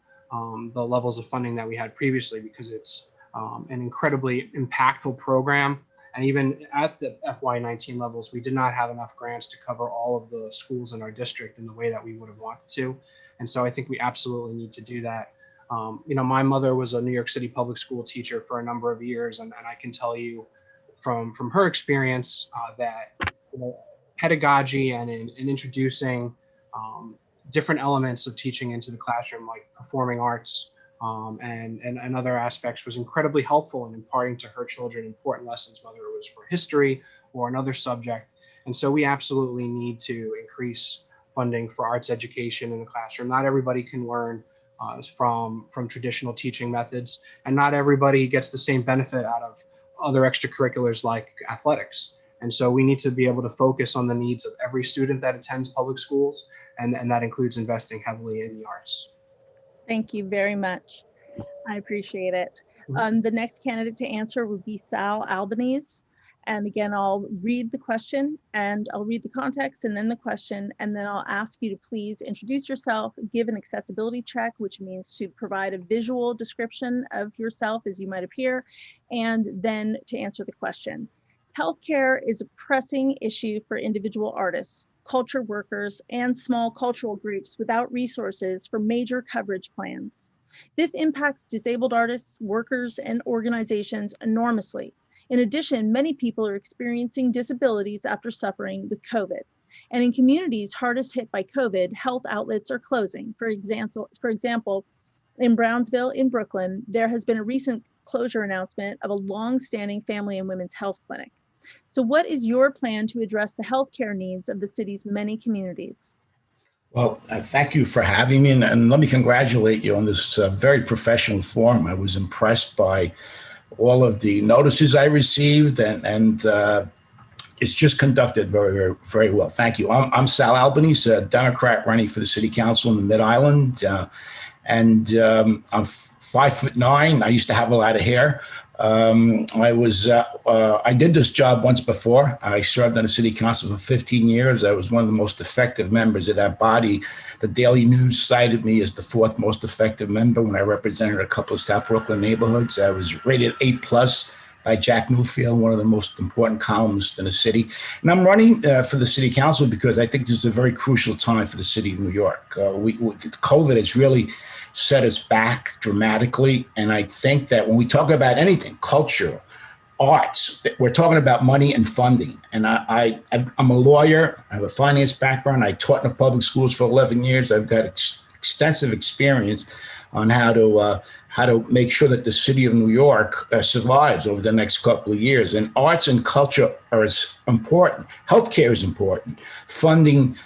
the levels of funding that we had previously, because it's an incredibly impactful program. And even at the FY19 levels, we did not have enough grants to cover all of the schools in our district in the way that we would have wanted to. And so I think we absolutely need to do that. My mother was a New York City public school teacher for a number of years, and I can tell you from her experience that pedagogy and in introducing different elements of teaching into the classroom, like performing arts and other aspects, was incredibly helpful in imparting to her children important lessons, whether it was for history or another subject. And so we absolutely need to increase funding for arts education in the classroom. Not everybody can learn from traditional teaching methods, and not everybody gets the same benefit out of other extracurriculars like athletics. And so we need to be able to focus on the needs of every student that attends public schools, and that includes investing heavily in the arts. Thank you very much. I appreciate it. The next candidate to answer would be Sal Albanese. And again, I'll read the question, and I'll read the context and then the question, and then I'll ask you to please introduce yourself, give an accessibility check, which means to provide a visual description of yourself as you might appear, and then to answer the question. Healthcare is a pressing issue for individual artists, culture workers, and small cultural groups without resources for major coverage plans. This impacts disabled artists, workers, and organizations enormously. In addition, many people are experiencing disabilities after suffering with COVID. And in communities hardest hit by COVID, health outlets are closing. For example, in Brownsville in Brooklyn, there has been a recent closure announcement of a long-standing family and women's health clinic. So what is your plan to address the healthcare needs of the city's many communities? Well, thank you for having me, and let me congratulate you on this very professional forum. I was impressed by all of the notices I received, and it's just conducted very, very, very well. Thank you. I'm Sal Albanese, a Democrat running for the City Council in the Mid-Island, and I'm 5'9". I used to have a lot of hair. I did this job once before. I served on the city council for 15 years. I was one of the most effective members of that body. The Daily News cited me as the 4th most effective member when I represented a couple of South Brooklyn neighborhoods. I was rated A+ by Jack Newfield, one of the most important columnists in the city. And I'm running for the city council because I think this is a very crucial time for the city of New York. COVID has really set us back dramatically. And I think that when we talk about anything, culture, arts, we're talking about money and funding. And I'm a lawyer. I have a finance background. I taught in the public schools for 11 years. I've got extensive experience on how to make sure that the city of New York survives over the next couple of years. And arts and culture are as important. Healthcare is important. Funding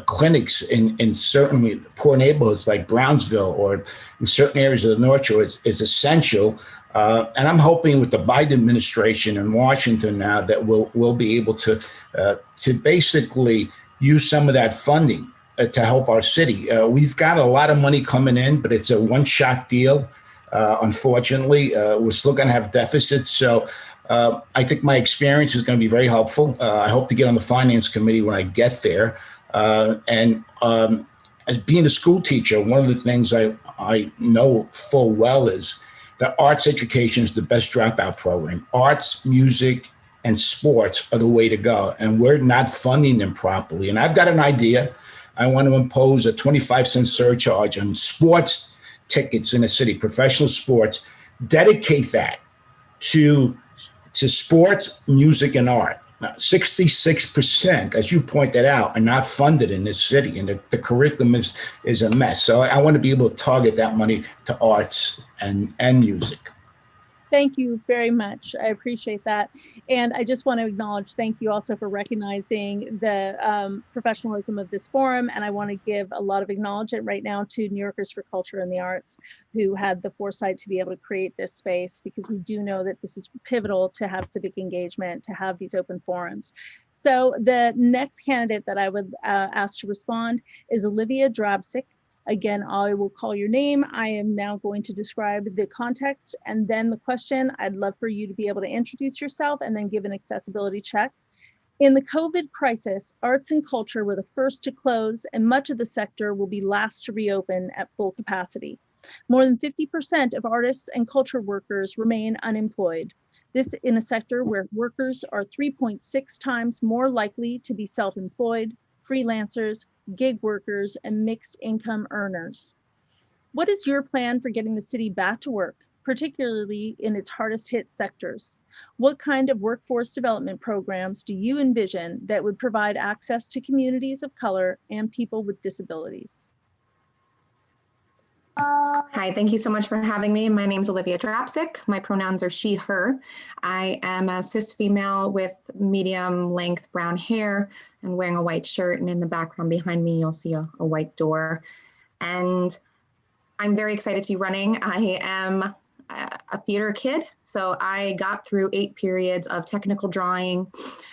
clinics in certainly poor neighborhoods like Brownsville or in certain areas of the North Shore is essential. And I'm hoping with the Biden administration in Washington now that we'll be able to basically use some of that funding to help our city. We've got a lot of money coming in, but it's a one-shot deal. Unfortunately, we're still going to have deficits. So I think my experience is going to be very helpful. I hope to get on the finance committee when I get there. And as being a school teacher, one of the things I know full well is that arts education is the best dropout program. Arts, music, and sports are the way to go. And we're not funding them properly. And I've got an idea. I want to impose a 25-cent surcharge on sports tickets in the city, professional sports, dedicate that to sports, music, and art. Now, 66%, as you pointed out, are not funded in this city, and the curriculum is a mess. So I want to be able to target that money to arts and music. Thank you very much. I appreciate that. And I just want to acknowledge, thank you also for recognizing the professionalism of this forum. And I want to give a lot of acknowledgement right now to New Yorkers for Culture and the Arts, who had the foresight to be able to create this space, because we do know that this is pivotal to have civic engagement, to have these open forums. So the next candidate that I would ask to respond is Olivia Drabsick. Again, I will call your name. I am now going to describe the context and then the question. I'd love for you to be able to introduce yourself and then give an accessibility check. In the COVID crisis, arts and culture were the first to close, and much of the sector will be last to reopen at full capacity. More than 50% of artists and culture workers remain unemployed. This in a sector where workers are 3.6 times more likely to be self-employed, freelancers, gig workers, and mixed income earners. What is your plan for getting the city back to work, particularly in its hardest hit sectors? What kind of workforce development programs do you envision that would provide access to communities of color and people with disabilities? Hi, thank you so much for having me. My name is Olivia Drapsick. My pronouns are she, her. I am a cis female with medium length brown hair and wearing a white shirt. And in the background behind me, you'll see a white door. And I'm very excited to be running. I am a theater kid. So I got through 8 periods of technical drawing,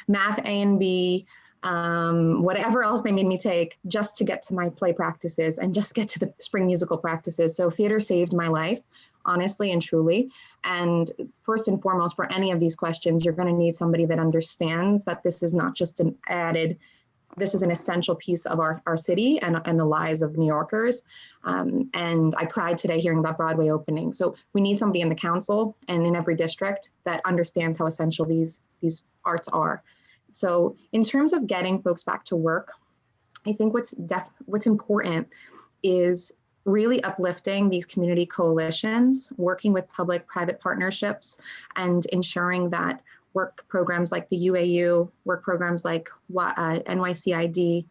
math A and B, whatever else they made me take just to get to my play practices and just get to the spring musical practices. So theater saved my life, honestly and truly. And first and foremost, for any of these questions, you're going to need somebody that understands that this is not just an added, this is an essential piece of our city and the lives of New Yorkers. And I cried today hearing about Broadway opening. So we need somebody in the council and in every district that understands how essential these arts are. So in terms of getting folks back to work, I think what's important is really uplifting these community coalitions, working with public-private partnerships, and ensuring that work programs like the UAU, work programs like NYCID,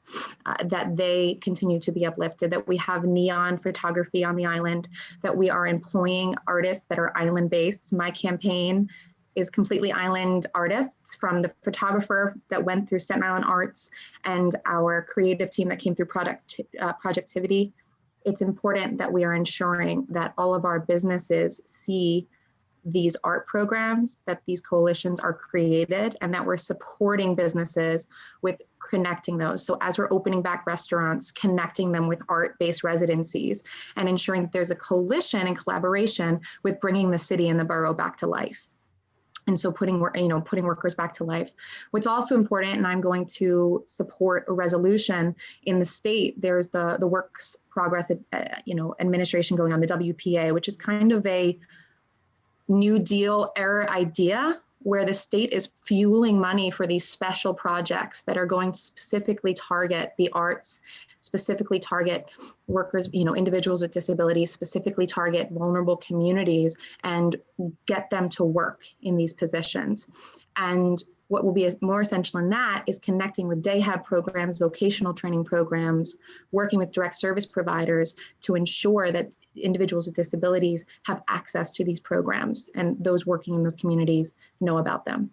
that they continue to be uplifted, that we have neon photography on the island, that we are employing artists that are island-based. My campaign is completely island artists, from the photographer that went through Staten Island Arts and our creative team that came through Projectivity. It's important that we are ensuring that all of our businesses see these art programs, that these coalitions are created, and that we're supporting businesses with connecting those. So as we're opening back restaurants, connecting them with art-based residencies and ensuring that there's a coalition and collaboration with bringing the city and the borough back to life. And so putting workers back to life. What's also important, and I'm going to support a resolution in the state, there's the Works Progress Administration going on, the WPA, which is kind of a New Deal era idea where the state is fueling money for these special projects that are going to specifically target the arts, specifically target workers, individuals with disabilities, specifically target vulnerable communities, and get them to work in these positions. And what will be more essential in that is connecting with day hab programs, vocational training programs, working with direct service providers to ensure that individuals with disabilities have access to these programs, and those working in those communities know about them.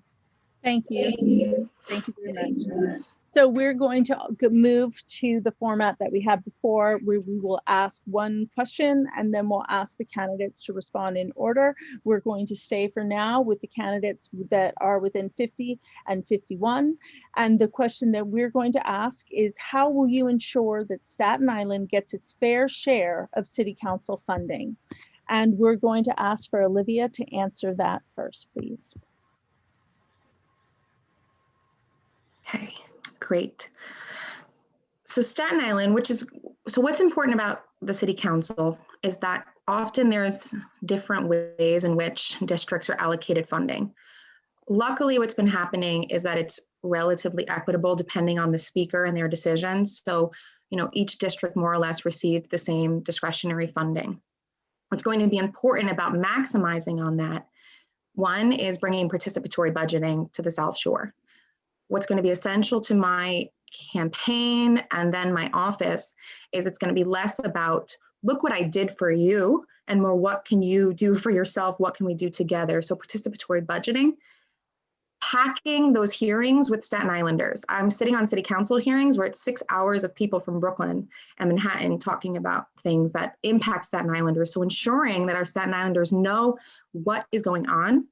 Thank you. Thank you very much. So we're going to move to the format that we had before, where we will ask one question and then we'll ask the candidates to respond in order. We're going to stay for now with the candidates that are within 50 and 51. And the question that we're going to ask is, how will you ensure that Staten Island gets its fair share of city council funding? And we're going to ask for Olivia to answer that first, please. Okay. Great. So Staten Island, what's important about the city council is that often there's different ways in which districts are allocated funding. Luckily, what's been happening is that it's relatively equitable depending on the speaker and their decisions. So, each district more or less received the same discretionary funding. What's going to be important about maximizing on that, one is bringing participatory budgeting to the South Shore. What's going to be essential to my campaign and then my office is it's going to be less about, look what I did for you, and more, what can you do for yourself? What can we do together? So participatory budgeting, packing those hearings with Staten Islanders. I'm sitting on city council hearings where it's 6 hours of people from Brooklyn and Manhattan talking about things that impact Staten Islanders. So ensuring that our Staten Islanders know what is going on,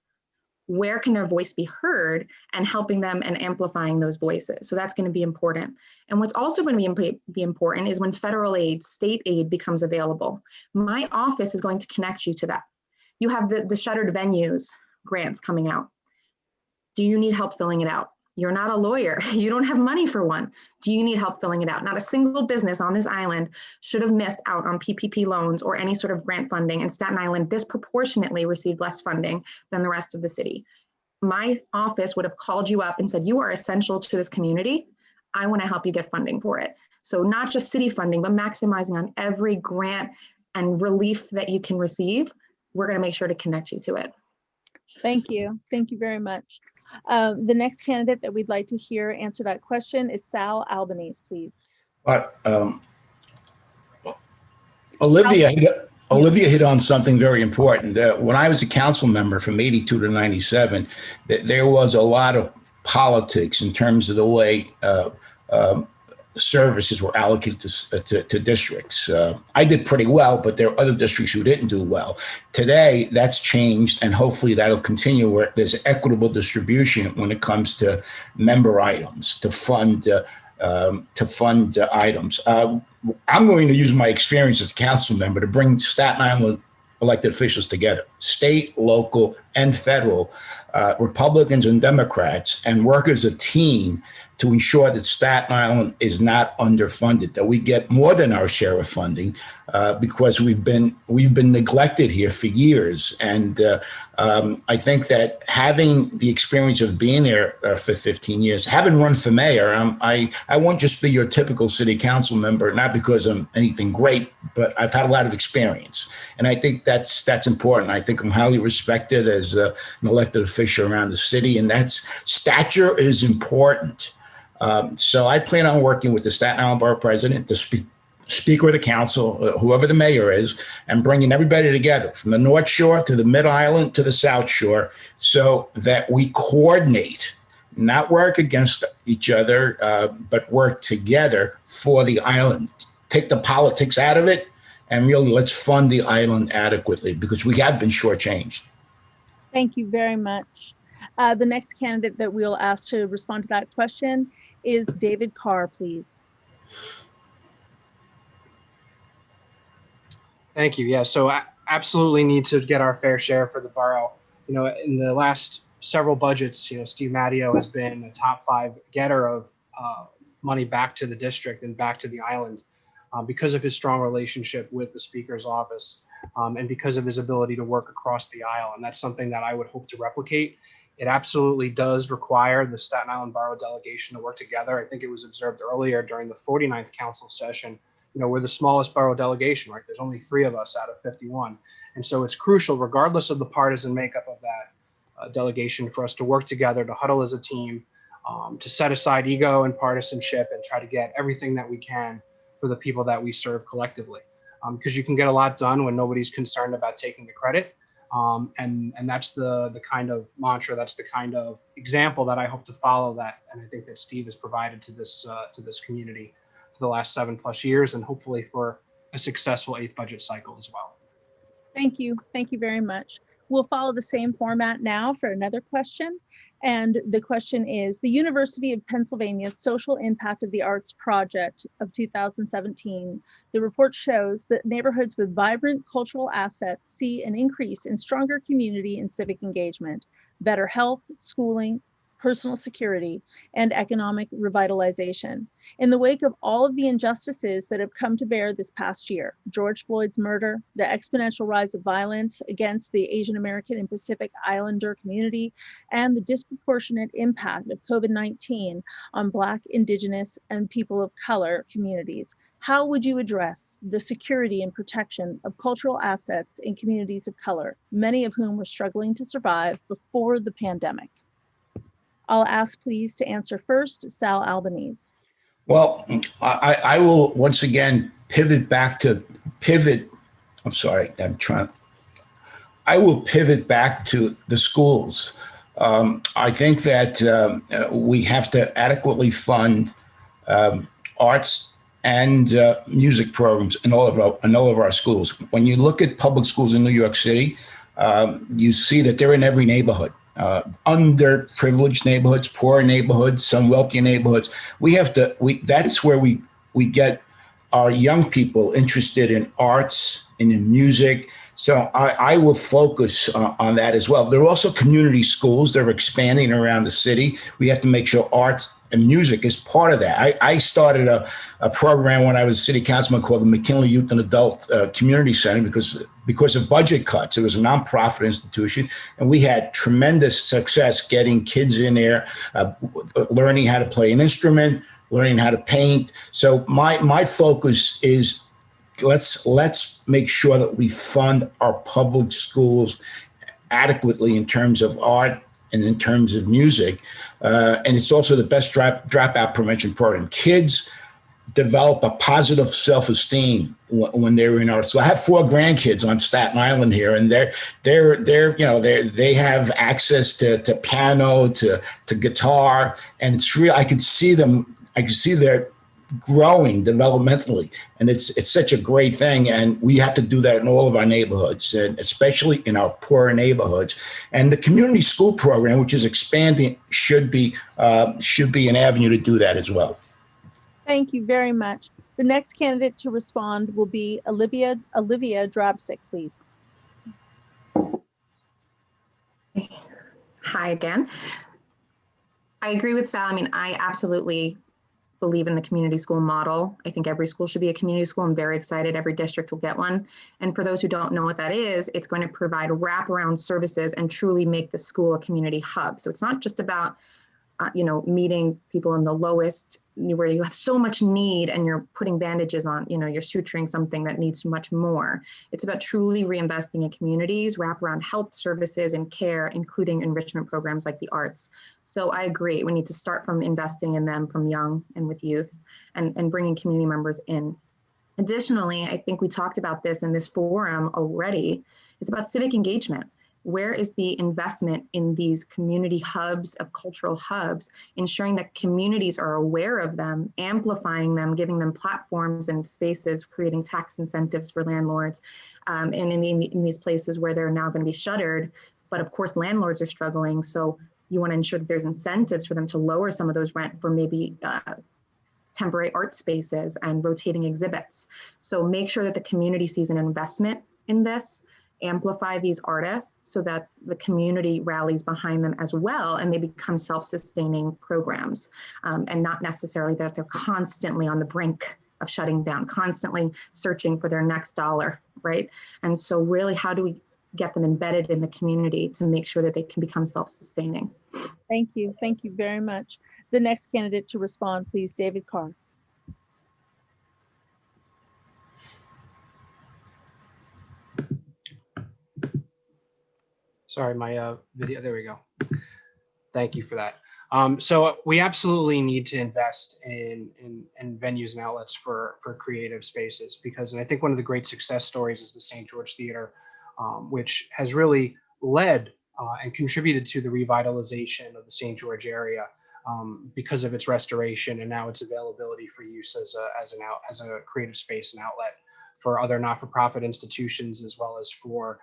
where can their voice be heard, and helping them and amplifying those voices. So that's going to be important. And what's also going to be important is when federal aid, state aid becomes available. My office is going to connect you to that. You have the shuttered venues grants coming out. Do you need help filling it out? You're not a lawyer. You don't have money for one. Do you need help filling it out? Not a single business on this island should have missed out on PPP loans or any sort of grant funding, and Staten Island disproportionately received less funding than the rest of the city. My office would have called you up and said, you are essential to this community. I want to help you get funding for it. So not just city funding, but maximizing on every grant and relief that you can receive. We're going to make sure to connect you to it. Thank you. Thank you very much. The next candidate that we'd like to hear answer that question is Sal Albanese, please. Olivia hit on something very important. When I was a council member from 82 to 97, there was a lot of politics in terms of the way services were allocated to districts. I did pretty well, but there are other districts who didn't do well. Today, that's changed, and hopefully that'll continue where there's equitable distribution when it comes to member items, to fund items. I'm going to use my experience as a council member to bring Staten Island elected officials together, state, local, and federal, Republicans and Democrats, and work as a team to ensure that Staten Island is not underfunded, that we get more than our share of funding, because we've been neglected here for years. And I think that having the experience of being there for 15 years, having run for mayor, I won't just be your typical city council member, not because I'm anything great, but I've had a lot of experience. And I think that's important. I think I'm highly respected as an elected official around the city, and that's stature is important. So I plan on working with the Staten Island Borough President, the Speaker of the Council, whoever the mayor is, and bringing everybody together from the North Shore to the Mid-Island to the South Shore so that we coordinate, not work against each other, but work together for the island. Take the politics out of it, and really let's fund the island adequately, because we have been shortchanged. Thank you very much. The next candidate that we'll ask to respond to that question is David Carr, please. Thank you. Yeah, so I absolutely need to get our fair share for the borough. You know, in the last several budgets, you know, Steve Matteo has been a top 5 getter of money back to the district and back to the island because of his strong relationship with the Speaker's office and because of his ability to work across the aisle. And that's something that I would hope to replicate. It absolutely does require the Staten Island Borough delegation to work together. I think it was observed earlier during the 49th council session. You know, we're the smallest borough delegation, right? There's only 3 of us out of 51. And so it's crucial, regardless of the partisan makeup of that delegation, for us to work together, to huddle as a team, to set aside ego and partisanship and try to get everything that we can for the people that we serve collectively. Because you can get a lot done when nobody's concerned about taking the credit. And that's the kind of mantra, that's the kind of example that I hope to follow that. And I think that Steve has provided to this community for the last 7+ years, and hopefully for a successful 8th budget cycle as well. Thank you. Thank you very much. We'll follow the same format now for another question. And the question is, the University of Pennsylvania's Social Impact of the Arts Project of 2017. The report shows that neighborhoods with vibrant cultural assets see an increase in stronger community and civic engagement, better health, schooling, personal security, and economic revitalization. In the wake of all of the injustices that have come to bear this past year, George Floyd's murder, the exponential rise of violence against the Asian American and Pacific Islander community, and the disproportionate impact of COVID-19 on Black, Indigenous, and people of color communities, how would you address the security and protection of cultural assets in communities of color, many of whom were struggling to survive before the pandemic? I'll ask, please, to answer first, Sal Albanese. Well, I will once again I will pivot back to the schools. I think that we have to adequately fund arts and music programs in all of our schools. When you look at public schools in New York City, you see that they're in every neighborhood. Underprivileged neighborhoods, poor neighborhoods, some wealthy neighborhoods. That's where we get our young people interested in arts and in music. So I will focus on that as well. There are also community schools. They're expanding around the city. We have to make sure arts and music is part of that. I started a program when I was a city councilman called the McKinley Youth and Adult Community Center because of budget cuts. It was a nonprofit institution, and we had tremendous success getting kids in there, learning how to play an instrument, learning how to paint. So my focus is let's make sure that we fund our public schools adequately in terms of art and in terms of music. And it's also the best dropout prevention program. Kids develop a positive self-esteem when they're in art school. I have 4 grandkids on Staten Island here, and they have access to piano, to guitar, and it's real. I can see they're growing developmentally, and it's such a great thing. And we have to do that in all of our neighborhoods, and especially in our poorer neighborhoods. And the community school program, which is expanding, should be an avenue to do that as well. Thank you very much. The next candidate to respond will be Olivia Drabsick, please. Hi again. I agree with Sal. I mean, I absolutely believe in the community school model. I think every school should be a community school. I'm very excited every district will get one. And for those who don't know what that is, it's going to provide wraparound services and truly make the school a community hub. So it's not just about meeting people in the lowest, where you have so much need and you're putting bandages on, you're suturing something that needs much more. It's about truly reinvesting in communities, wraparound health services and care, including enrichment programs like the arts. So I agree, we need to start from investing in them from young and with youth and bringing community members in. Additionally, I think we talked about this in this forum already. It's about civic engagement. Where is the investment in these community hubs, of cultural hubs, ensuring that communities are aware of them, amplifying them, giving them platforms and spaces, creating tax incentives for landlords, and in these places where they're now going to be shuttered, But of course, landlords are struggling. So you want to ensure that there's incentives for them to lower some of those rent for maybe temporary art spaces and rotating exhibits. So make sure that the community sees an investment in this, amplify these artists so that the community rallies behind them as well, and they become self-sustaining programs, and not necessarily that they're constantly on the brink of shutting down, constantly searching for their next dollar, right? And so really, how do we get them embedded in the community to make sure that they can become self-sustaining? Thank you. Thank you very much. The next candidate to respond, please, David Carr. Sorry, my video, there we go. Thank you for that. So we absolutely need to invest in venues and outlets for creative spaces, because, and I think one of the great success stories is the St. George Theater, which has really led and contributed to the revitalization of the St. George area because of its restoration and now its availability for use as a creative space and outlet for other not-for-profit institutions, as well as for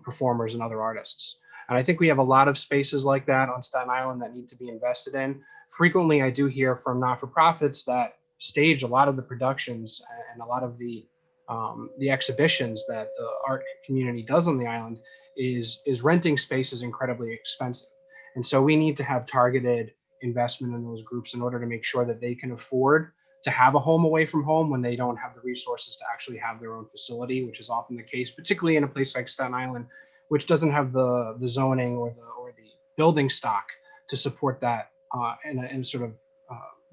performers and other artists. And I think we have a lot of spaces like that on Staten Island that need to be invested in. Frequently, I do hear from not-for-profits that stage a lot of the productions and a lot of the exhibitions that the art community does on the island is renting spaces incredibly expensive. And so we need to have targeted investment in those groups in order to make sure that they can afford to have a home away from home when they don't have the resources to actually have their own facility, which is often the case, particularly in a place like Staten Island, which doesn't have the zoning or the building stock to support that in a sort of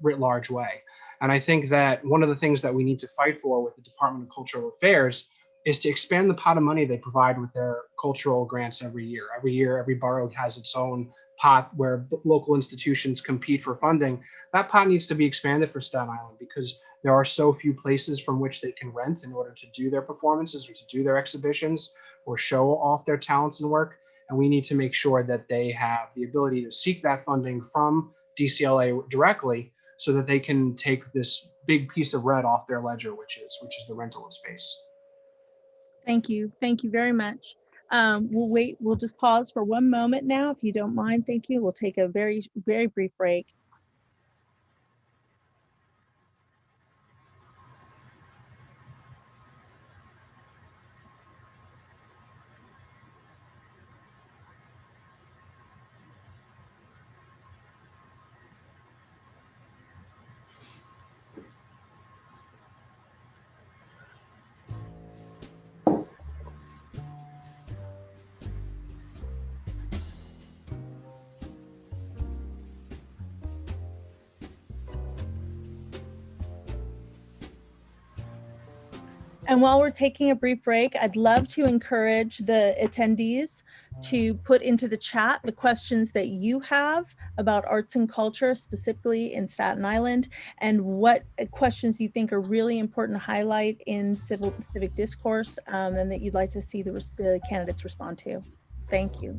writ large way. And I think that one of the things that we need to fight for with the Department of Cultural Affairs is to expand the pot of money they provide with their cultural grants every year. Every year, every borough has its own pot where local institutions compete for funding. That pot needs to be expanded for Staten Island because there are so few places from which they can rent in order to do their performances or to do their exhibitions or show off their talents and work. And we need to make sure that they have the ability to seek that funding from DCLA directly so that they can take this big piece of red off their ledger, which is the rental of space. Thank you. Thank you very much. We'll just pause for one moment now, if you don't mind. Thank you. We'll take a very, very brief break. And while we're taking a brief break, I'd love to encourage the attendees to put into the chat the questions that you have about arts and culture, specifically in Staten Island, and what questions you think are really important to highlight in civic discourse, and that you'd like to see the candidates respond to. Thank you.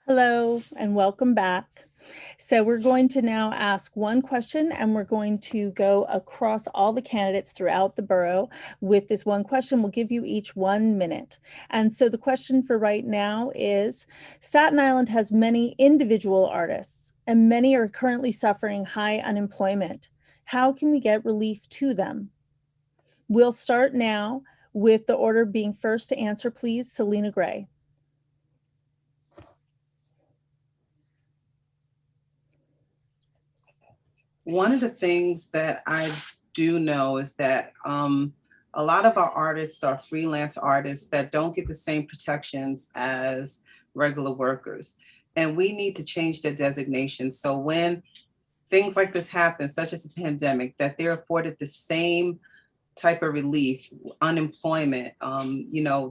Hello and welcome back. So we're going to now ask one question and we're going to go across all the candidates throughout the borough with this one question. We'll give you each 1 minute. And so the question for right now is, Staten Island has many individual artists and many are currently suffering high unemployment. How can we get relief to them? We'll start now with the order being first to answer, please, Selena Gray. One of the things that I do know is that a lot of our artists are freelance artists that don't get the same protections as regular workers. And we need to change their designation. So when things like this happen, such as a pandemic, that they're afforded the same type of relief, unemployment,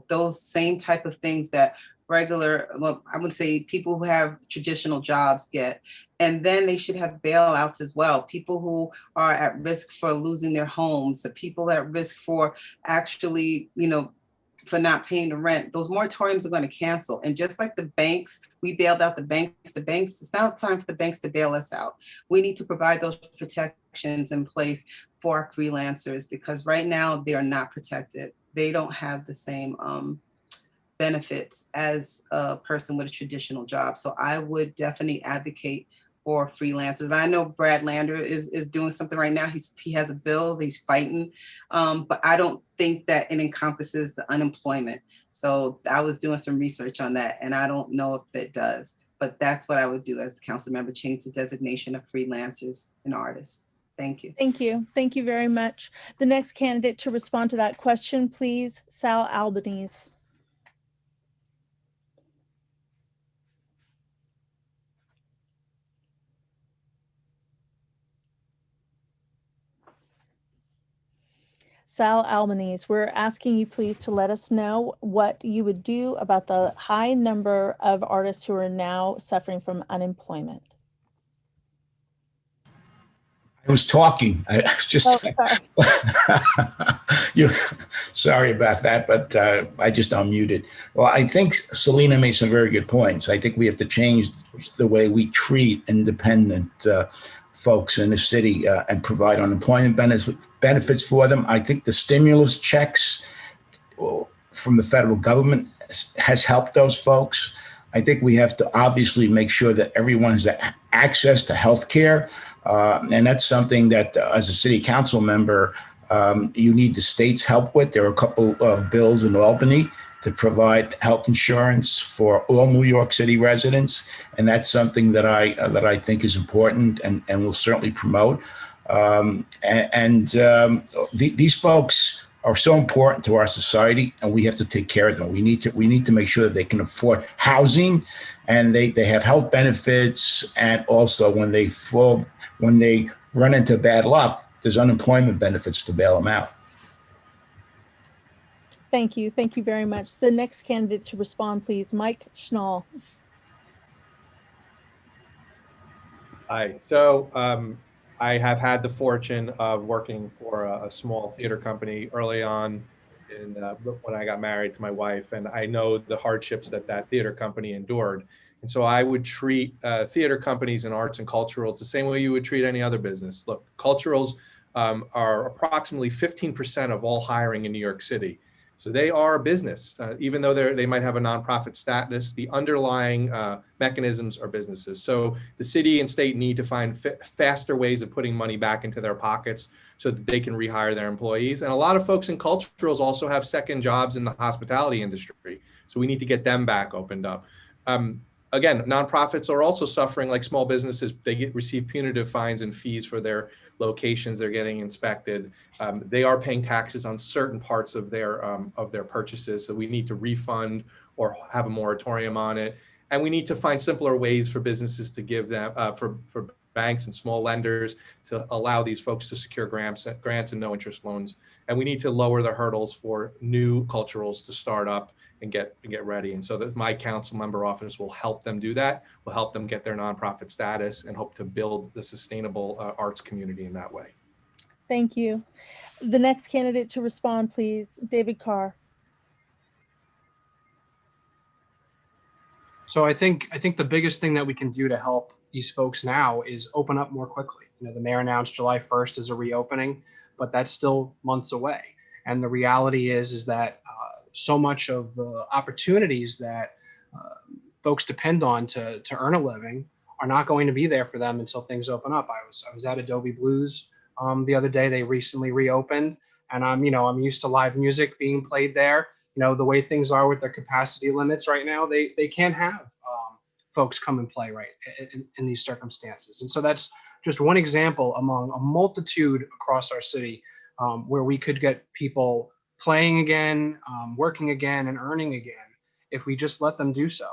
those same type of things that regular, well, I would say people who have traditional jobs get. And then they should have bailouts as well. People who are at risk for losing their homes, the people at risk for actually, for not paying the rent, those moratoriums are going to cancel. And just like the banks, we bailed out the banks, it's now time for the banks to bail us out. We need to provide those protections in place for our freelancers because right now they are not protected. They don't have the same benefits as a person with a traditional job. So I would definitely advocate for freelancers. And I know Brad Lander is doing something right now. He has a bill, he's fighting, but I don't think that it encompasses the unemployment. So I was doing some research on that and I don't know if it does, but that's what I would do as a council member, change the designation of freelancers and artists. Thank you. Thank you. Thank you very much. The next candidate to respond to that question, please, Sal Albanese. Sal Albanese, we're asking you please to let us know what you would do about the high number of artists who are now suffering from unemployment. I was talking. I was just. Sorry about that, but I just unmuted. Well, I think Selena made some very good points. I think we have to change the way we treat independent folks in the city and provide unemployment benefits for them. I think the stimulus checks from the federal government has helped those folks. I think we have to obviously make sure that everyone has access to health care. And that's something that as a city council member, you need the state's help with. There are a couple of bills in Albany to provide health insurance for all New York City residents. And that's something that I think is important and will certainly promote. These folks are so important to our society and we have to take care of them. We need to make sure that they can afford housing and they have health benefits. And also when they run into bad luck, there's unemployment benefits to bail them out. Thank you. Thank you very much. The next candidate to respond, please, Mike Schnall. Hi. So I have had the fortune of working for a small theater company early on when I got married to my wife, and I know the hardships that theater company endured. And so I would treat theater companies and arts and culturals the same way you would treat any other business. Look, culturals are approximately 15% of all hiring in New York City. So they are a business, even though they might have a nonprofit status, the underlying mechanisms are businesses. So the city and state need to find faster ways of putting money back into their pockets so that they can rehire their employees. And a lot of folks in culturals also have second jobs in the hospitality industry. So we need to get them back opened up. Again, nonprofits are also suffering like small businesses. They receive punitive fines and fees for their locations. They're getting inspected. They are paying taxes on certain parts of their purchases. So we need to refund or have a moratorium on it. And we need to find simpler ways for businesses to give them, for banks and small lenders to allow these folks to secure grants and no interest loans. And we need to lower the hurdles for new culturals to start up and get ready. And so that my council member office will help them do that. We'll help them get their nonprofit status and hope to build the sustainable arts community in that way. Thank you. The next candidate to respond, please, David Carr. So I think the biggest thing that we can do to help these folks now is open up more quickly. You know, the mayor announced July 1st as a reopening, but that's still months away. And the reality is that so much of the opportunities that folks depend on to earn a living are not going to be there for them until things open up. I was at Adobe Blues the other day. They recently reopened, and I'm used to live music being played there. You know, the way things are with their capacity limits right now, they can't have folks come and play right in these circumstances. And so that's just one example among a multitude across our city where we could get people playing again, working again, and earning again if we just let them do so.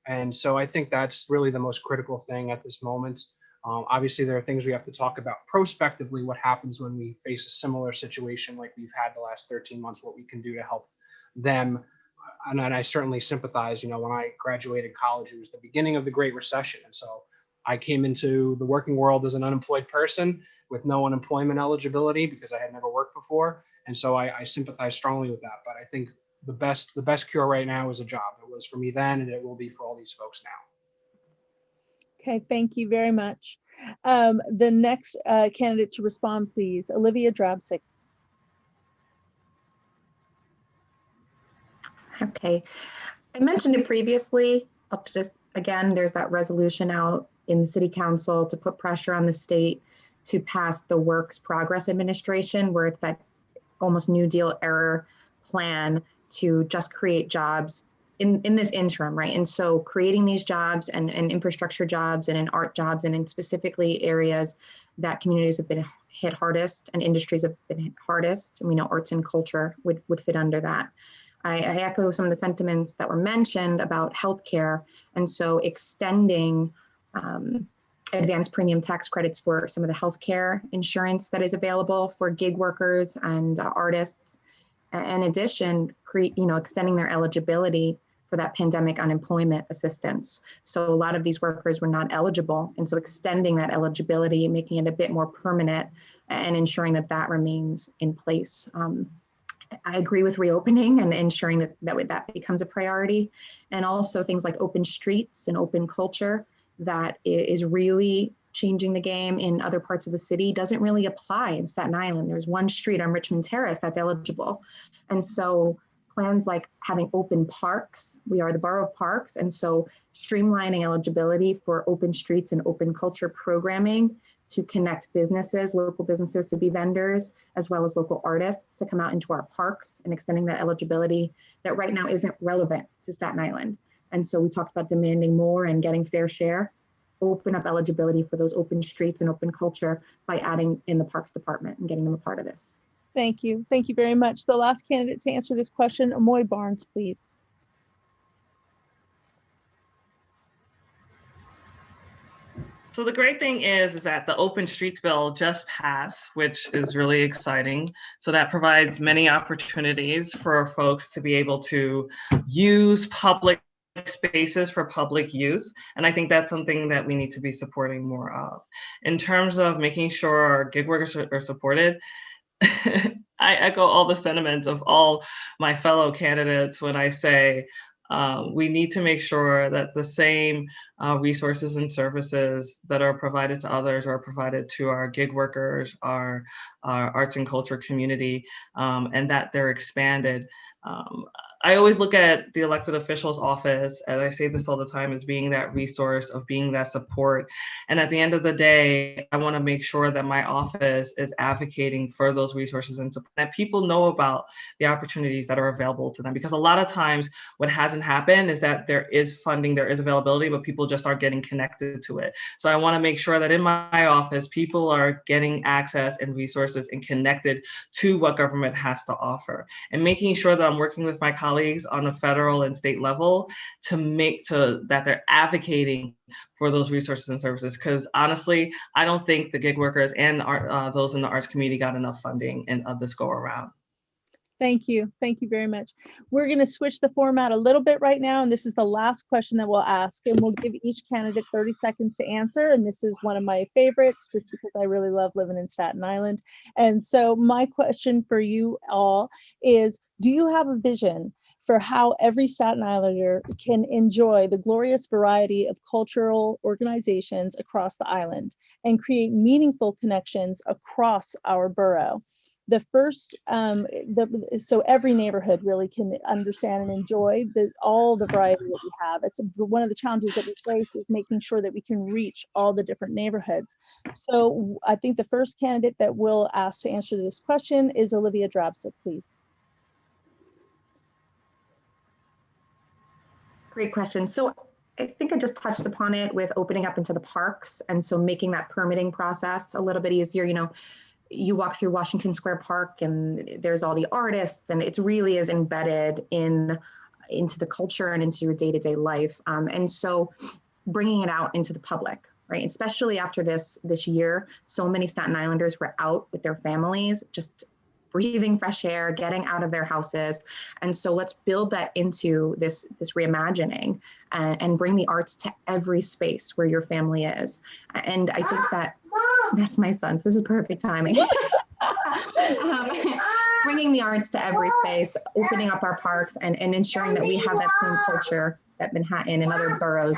And so I think that's really the most critical thing at this moment. Obviously, there are things we have to talk about prospectively, what happens when we face a similar situation like we've had the last 13 months, what we can do to help them. And I certainly sympathize. You know, when I graduated college, it was the beginning of the Great Recession. And so I came into the working world as an unemployed person with no unemployment eligibility because I had never worked before. And so I sympathize strongly with that. But I think the best cure right now is a job. It was for me then, and it will be for all these folks now. Okay, thank you very much. The next candidate to respond, please, Olivia Drabsick. Okay, I mentioned it previously. I'll just, again, there's that resolution out in the city council to put pressure on the state to pass the Works Progress Administration, where it's that almost New Deal era plan to just create jobs in this interim, right? And so creating these jobs and infrastructure jobs and in art jobs and in specifically areas that communities have been hit hardest and industries have been hit hardest. And we know arts and culture would fit under that. I echo some of the sentiments that were mentioned about healthcare. And so extending advanced premium tax credits for some of the healthcare insurance that is available for gig workers and artists. In addition, extending their eligibility for that pandemic unemployment assistance. So a lot of these workers were not eligible. And so extending that eligibility, making it a bit more permanent and ensuring that that remains in place. I agree with reopening and ensuring that becomes a priority. And also things like open streets and open culture that is really changing the game in other parts of the city doesn't really apply in Staten Island. There's one street on Richmond Terrace that's eligible. And so plans like having open parks, we are the borough of parks. And so streamlining eligibility for open streets and open culture programming to connect businesses, local businesses to be vendors, as well as local artists to come out into our parks and extending that eligibility that right now isn't relevant to Staten Island. And so we talked about demanding more and getting fair share, open up eligibility for those open streets and open culture by adding in the Parks Department and getting them a part of this. Thank you. Thank you very much. The last candidate to answer this question, Amoy Barnes, please. So the great thing is that the Open Streets Bill just passed, which is really exciting. So that provides many opportunities for folks to be able to use public spaces for public use. And I think that's something that we need to be supporting more of. In terms of making sure our gig workers are supported, I echo all the sentiments of all my fellow candidates when I say we need to make sure that the same resources and services that are provided to others are provided to our gig workers, our arts and culture community, and that they're expanded. I always look at the elected official's office, and I say this all the time, as being that resource, of being that support. And at the end of the day, I want to make sure that my office is advocating for those resources and support, that people know about the opportunities that are available to them. Because a lot of times what hasn't happened is that there is funding, there is availability, but people just aren't getting connected to it. So I want to make sure that in my office, people are getting access and resources and connected to what government has to offer, and making sure that I'm working with my colleagues on a federal and state level that they're advocating for those resources and services. Because honestly, I don't think the gig workers and those in the arts community got enough funding in this go around. Thank you. Thank you very much. We're going to switch the format a little bit right now, and this is the last question that we'll ask, and we'll give each candidate 30 seconds to answer. And this is one of my favorites, just because I really love living in Staten Island. And so my question for you all is, do you have a vision for how every Staten Islander can enjoy the glorious variety of cultural organizations across the island and create meaningful connections across our borough. The first, so every neighborhood really can understand and enjoy all the variety that we have. It's one of the challenges that we face is making sure that we can reach all the different neighborhoods. So I think the first candidate that we'll ask to answer this question is Olivia Drabsick, please. Great question. So I think I just touched upon it with opening up into the parks. And so making that permitting process a little bit easier. You know, you walk through Washington Square Park and there's all the artists, and it really is embedded into the culture and into your day-to-day life. And so bringing it out into the public, right? Especially after this year, so many Staten Islanders were out with their families, just breathing fresh air, getting out of their houses. And so let's build that into this reimagining and bring the arts to every space where your family is. And I think that's my son, so this is perfect timing. Bringing the arts to every space, opening up our parks, and ensuring that we have that same culture that Manhattan and other boroughs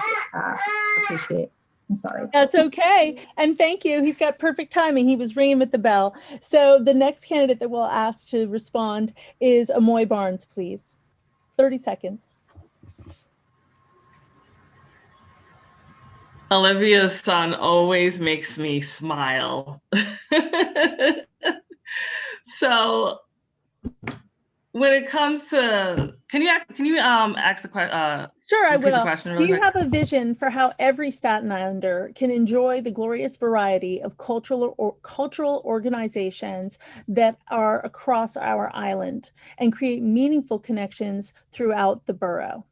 appreciate. I'm sorry. That's okay. And thank you. He's got perfect timing. He was ringing with the bell. So the next candidate that we'll ask to respond is Amoy Barnes, please. 30 seconds. Olivia's son always makes me smile. So when it comes to, can you ask the question? Sure, I will. Really Do you quick? have a vision for how every Staten Islander can enjoy the glorious variety of cultural organizations that are across our island and create meaningful connections throughout the borough?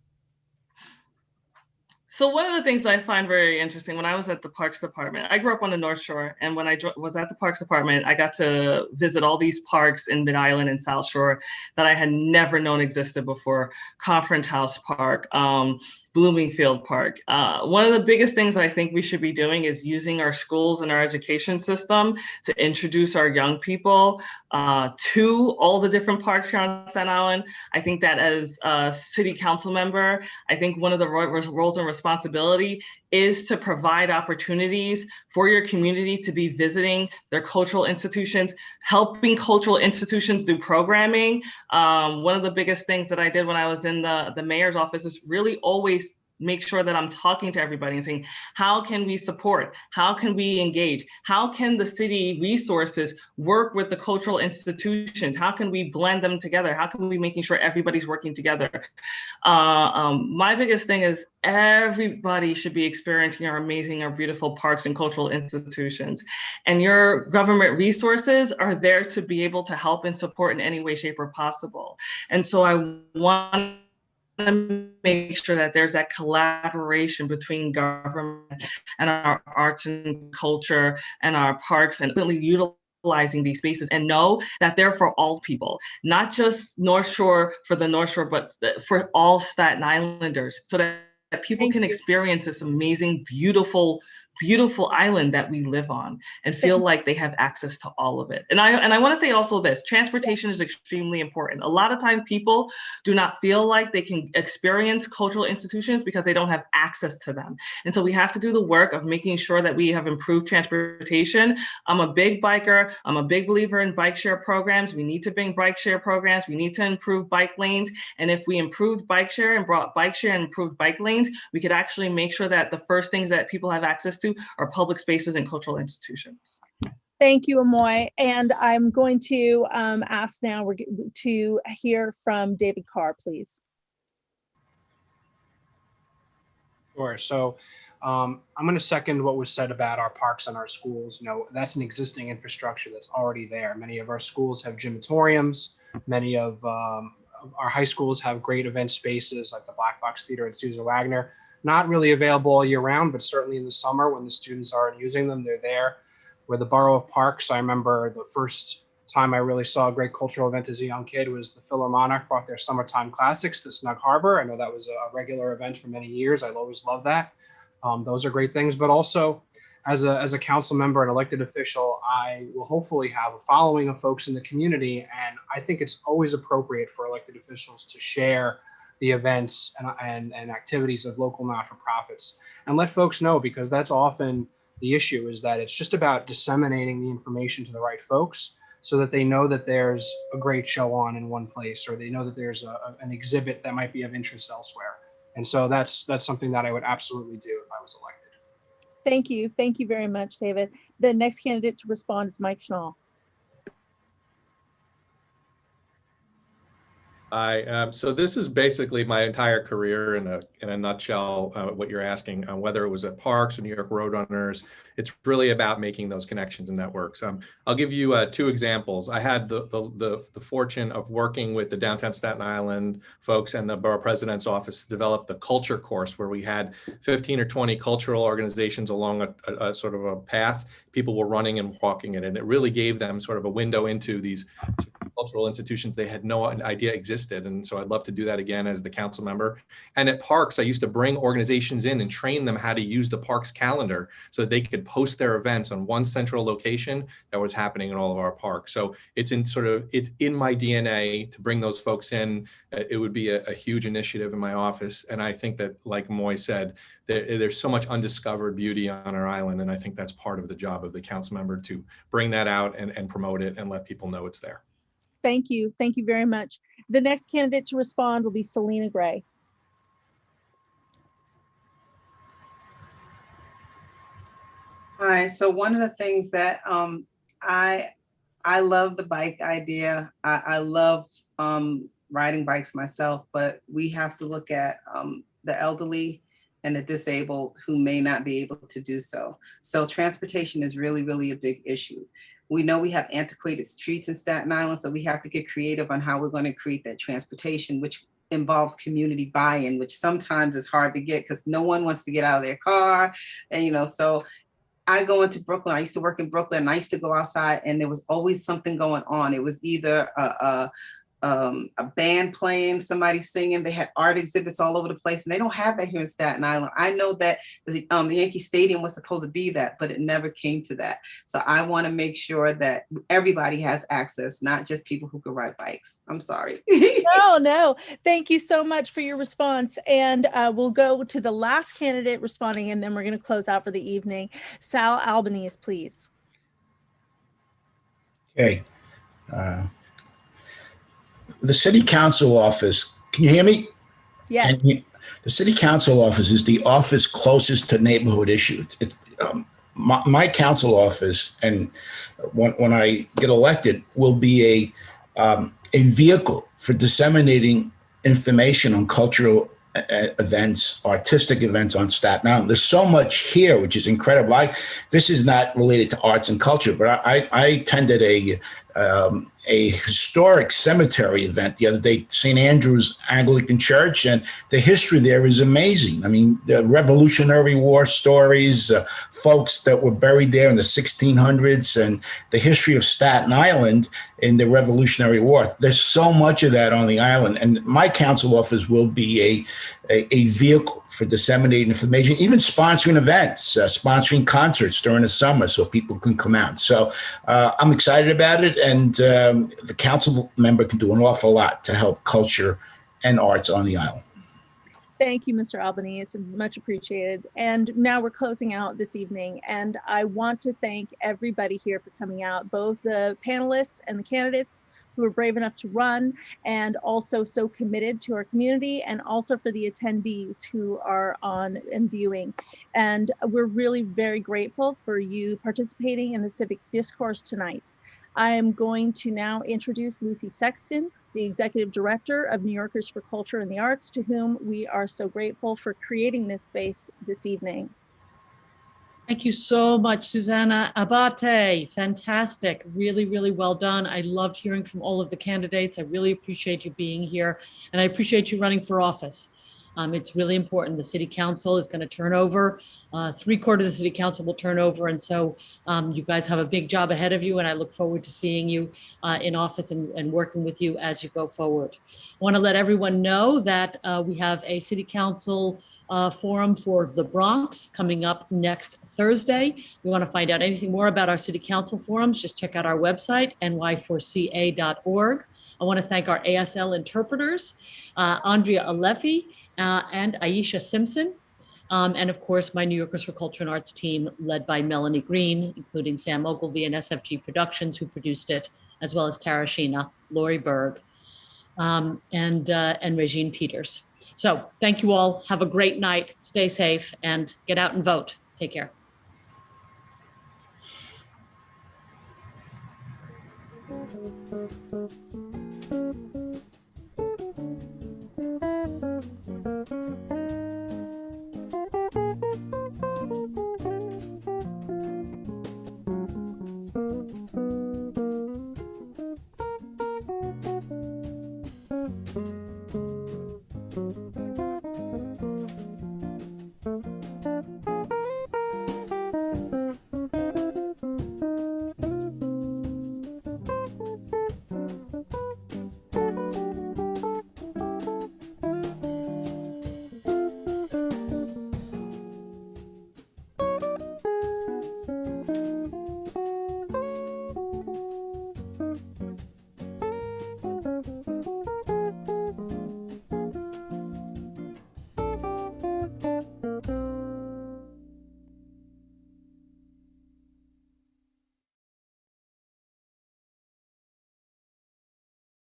So one of the things that I find very interesting, when I was at the Parks Department, I grew up on the North Shore, and when I was at the Parks Department, I got to visit all these parks in Mid-Island and South Shore that I had never known existed before. Conference House Park, Bloomingfield Park. One of the biggest things that I think we should be doing is using our schools and our education system to introduce our young people to all the different parks here on Staten Island. I think that as a city council member, I think one of the roles and responsibility is to provide opportunities for your community to be visiting their cultural institutions, helping cultural institutions do programming. One of the biggest things that I did when I was in the mayor's office is really always make sure that I'm talking to everybody and saying, how can we support? How can we engage? How can the city resources work with the cultural institutions? How can we blend them together? How can we making sure everybody's working together? My biggest thing is everybody should be experiencing our amazing, our beautiful parks and cultural institutions. And your government resources are there to be able to help and support in any way, shape, or possible. And so I want to make sure that there's that collaboration between government and our arts and culture and our parks, and really utilizing these spaces and know that they're for all people, not just North Shore for the North Shore, but for all Staten Islanders, so that people can experience this amazing, beautiful island that we live on and feel like they have access to all of it. And I want to say also this, transportation is extremely important. A lot of times people do not feel like they can experience cultural institutions because they don't have access to them. And so we have to do the work of making sure that we have improved transportation. I'm a big biker. I'm a big believer in bike share programs. We need to bring bike share programs. We need to improve bike lanes. And if we improved bike share and brought bike share and improved bike lanes, we could actually make sure that the first things that people have access to are public spaces and cultural institutions. Thank you, Amoy. And I'm going to ask now to hear from David Carr, please. Sure. So I'm going to second what was said about our parks and our schools. You know, that's an existing infrastructure that's already there. Many of our schools have gymatoriums. Many of our high schools have great event spaces like the Black Box Theater and Susan Wagner. Not really available all year round, but certainly in the summer when the students aren't using them, they're there. Where the Borough of Parks, I remember the first time I really saw a great cultural event as a young kid was the Philharmonic brought their summertime classics to Snug Harbor. I know that was a regular event for many years. I always loved that. Those are great things, but also as a council member and elected official, I will hopefully have a following of folks in the community. And I think it's always appropriate for elected officials to share the events and activities of local not-for-profits and let folks know, because that's often the issue, is that it's just about disseminating the information to the right folks so that they know that there's a great show on in one place, or they know that there's an exhibit that might be of interest elsewhere. And so that's something that I would absolutely do if I was elected. Thank you. Thank you very much, David. The next candidate to respond is Mike Schnall. So this is basically my entire career in a nutshell, what you're asking, whether it was at Parks or New York Roadrunners. It's really about making those connections and networks. I'll give you 2 examples. I had the fortune of working with the downtown Staten Island folks and the borough president's office to develop the culture course, where we had 15 or 20 cultural organizations along a sort of a path. People were running and walking it, and it really gave them sort of a window into these cultural institutions they had no idea existed. And so I'd love to do that again as the council member. And at Parks, I used to bring organizations in and train them how to use the Parks calendar so that they could post their events on one central location that was happening in all of our parks. So it's in my DNA to bring those folks in. It would be a huge initiative in my office. And I think that, like Moy said, there's so much undiscovered beauty on our island. And I think that's part of the job of the council member, to bring that out and promote it and let people know it's there. Thank you. Thank you very much. The next candidate to respond will be Selena Gray. Hi. So one of the things that I love the bike idea. I love riding bikes myself, but we have to look at the elderly and the disabled who may not be able to do so. So transportation is really, really a big issue. We know we have antiquated streets in Staten Island, so we have to get creative on how we're going to create that transportation, which involves community buy-in, which sometimes is hard to get because no one wants to get out of their car. And, so I go into Brooklyn. I used to work in Brooklyn, and I used to go outside, and there was always something going on. It was either a band playing, somebody singing. They had art exhibits all over the place, and they don't have that here in Staten Island. I know that the Yankee Stadium was supposed to be that, but it never came to that. So I want to make sure that everybody has access, not just people who can ride bikes. I'm sorry. No. Thank you so much for your response. And we'll go to the last candidate responding, and then we're going to close out for the evening. Sal Albanese, please. Okay. The city council office, can you hear me? Yes. The city council office is the office closest to neighborhood issues. My council office, and when I get elected, will be a vehicle for disseminating information on cultural events, artistic events on Staten Island. There's so much here, which is incredible. This is not related to arts and culture, but I attended a historic cemetery event the other day, St. Andrew's Anglican Church, and the history there is amazing. I mean, the Revolutionary War stories, folks that were buried there in the 1600s, and the history of Staten Island in the Revolutionary War. There's so much of that on the island, and my council office will be a vehicle for disseminating information, even sponsoring events, sponsoring concerts during the summer so people can come out. So I'm excited about it, and the council member can do an awful lot to help culture and arts on the island. Thank you, Mr. Albanese. It's much appreciated. And now we're closing out this evening. And I want to thank everybody here for coming out, both the panelists and the candidates who were brave enough to run, and also so committed to our community, and also for the attendees who are on and viewing. And we're really very grateful for you participating in the civic discourse tonight. I am going to now introduce Lucy Sexton, the Executive Director of New Yorkers for Culture and the Arts, to whom we are so grateful for creating this space this evening. Thank you so much, Susanna Abate. Fantastic. Really, really well done. I loved hearing from all of the candidates. I really appreciate you being here, and I appreciate you running for office. It's really important. The city council is going to turn over. 3/4 of the city council will turn over. And so you guys have a big job ahead of you. And I look forward to seeing you in office and working with you as you go forward. I want to let everyone know that we have a city council forum for the Bronx coming up next Thursday. We want to find out anything more about our city council forums. Just check out our website, ny4ca.org. I want to thank our ASL interpreters, Andrea Alefi and Aisha Simpson. And of course, my New Yorkers for Culture and Arts team led by Melanie Green, including Sam Ogilvy and SFG Productions, who produced it, as well as Tara Sheena, Lori Berg, and Regine Peters. So thank you all. Have a great night. Stay safe and get out and vote. Take care.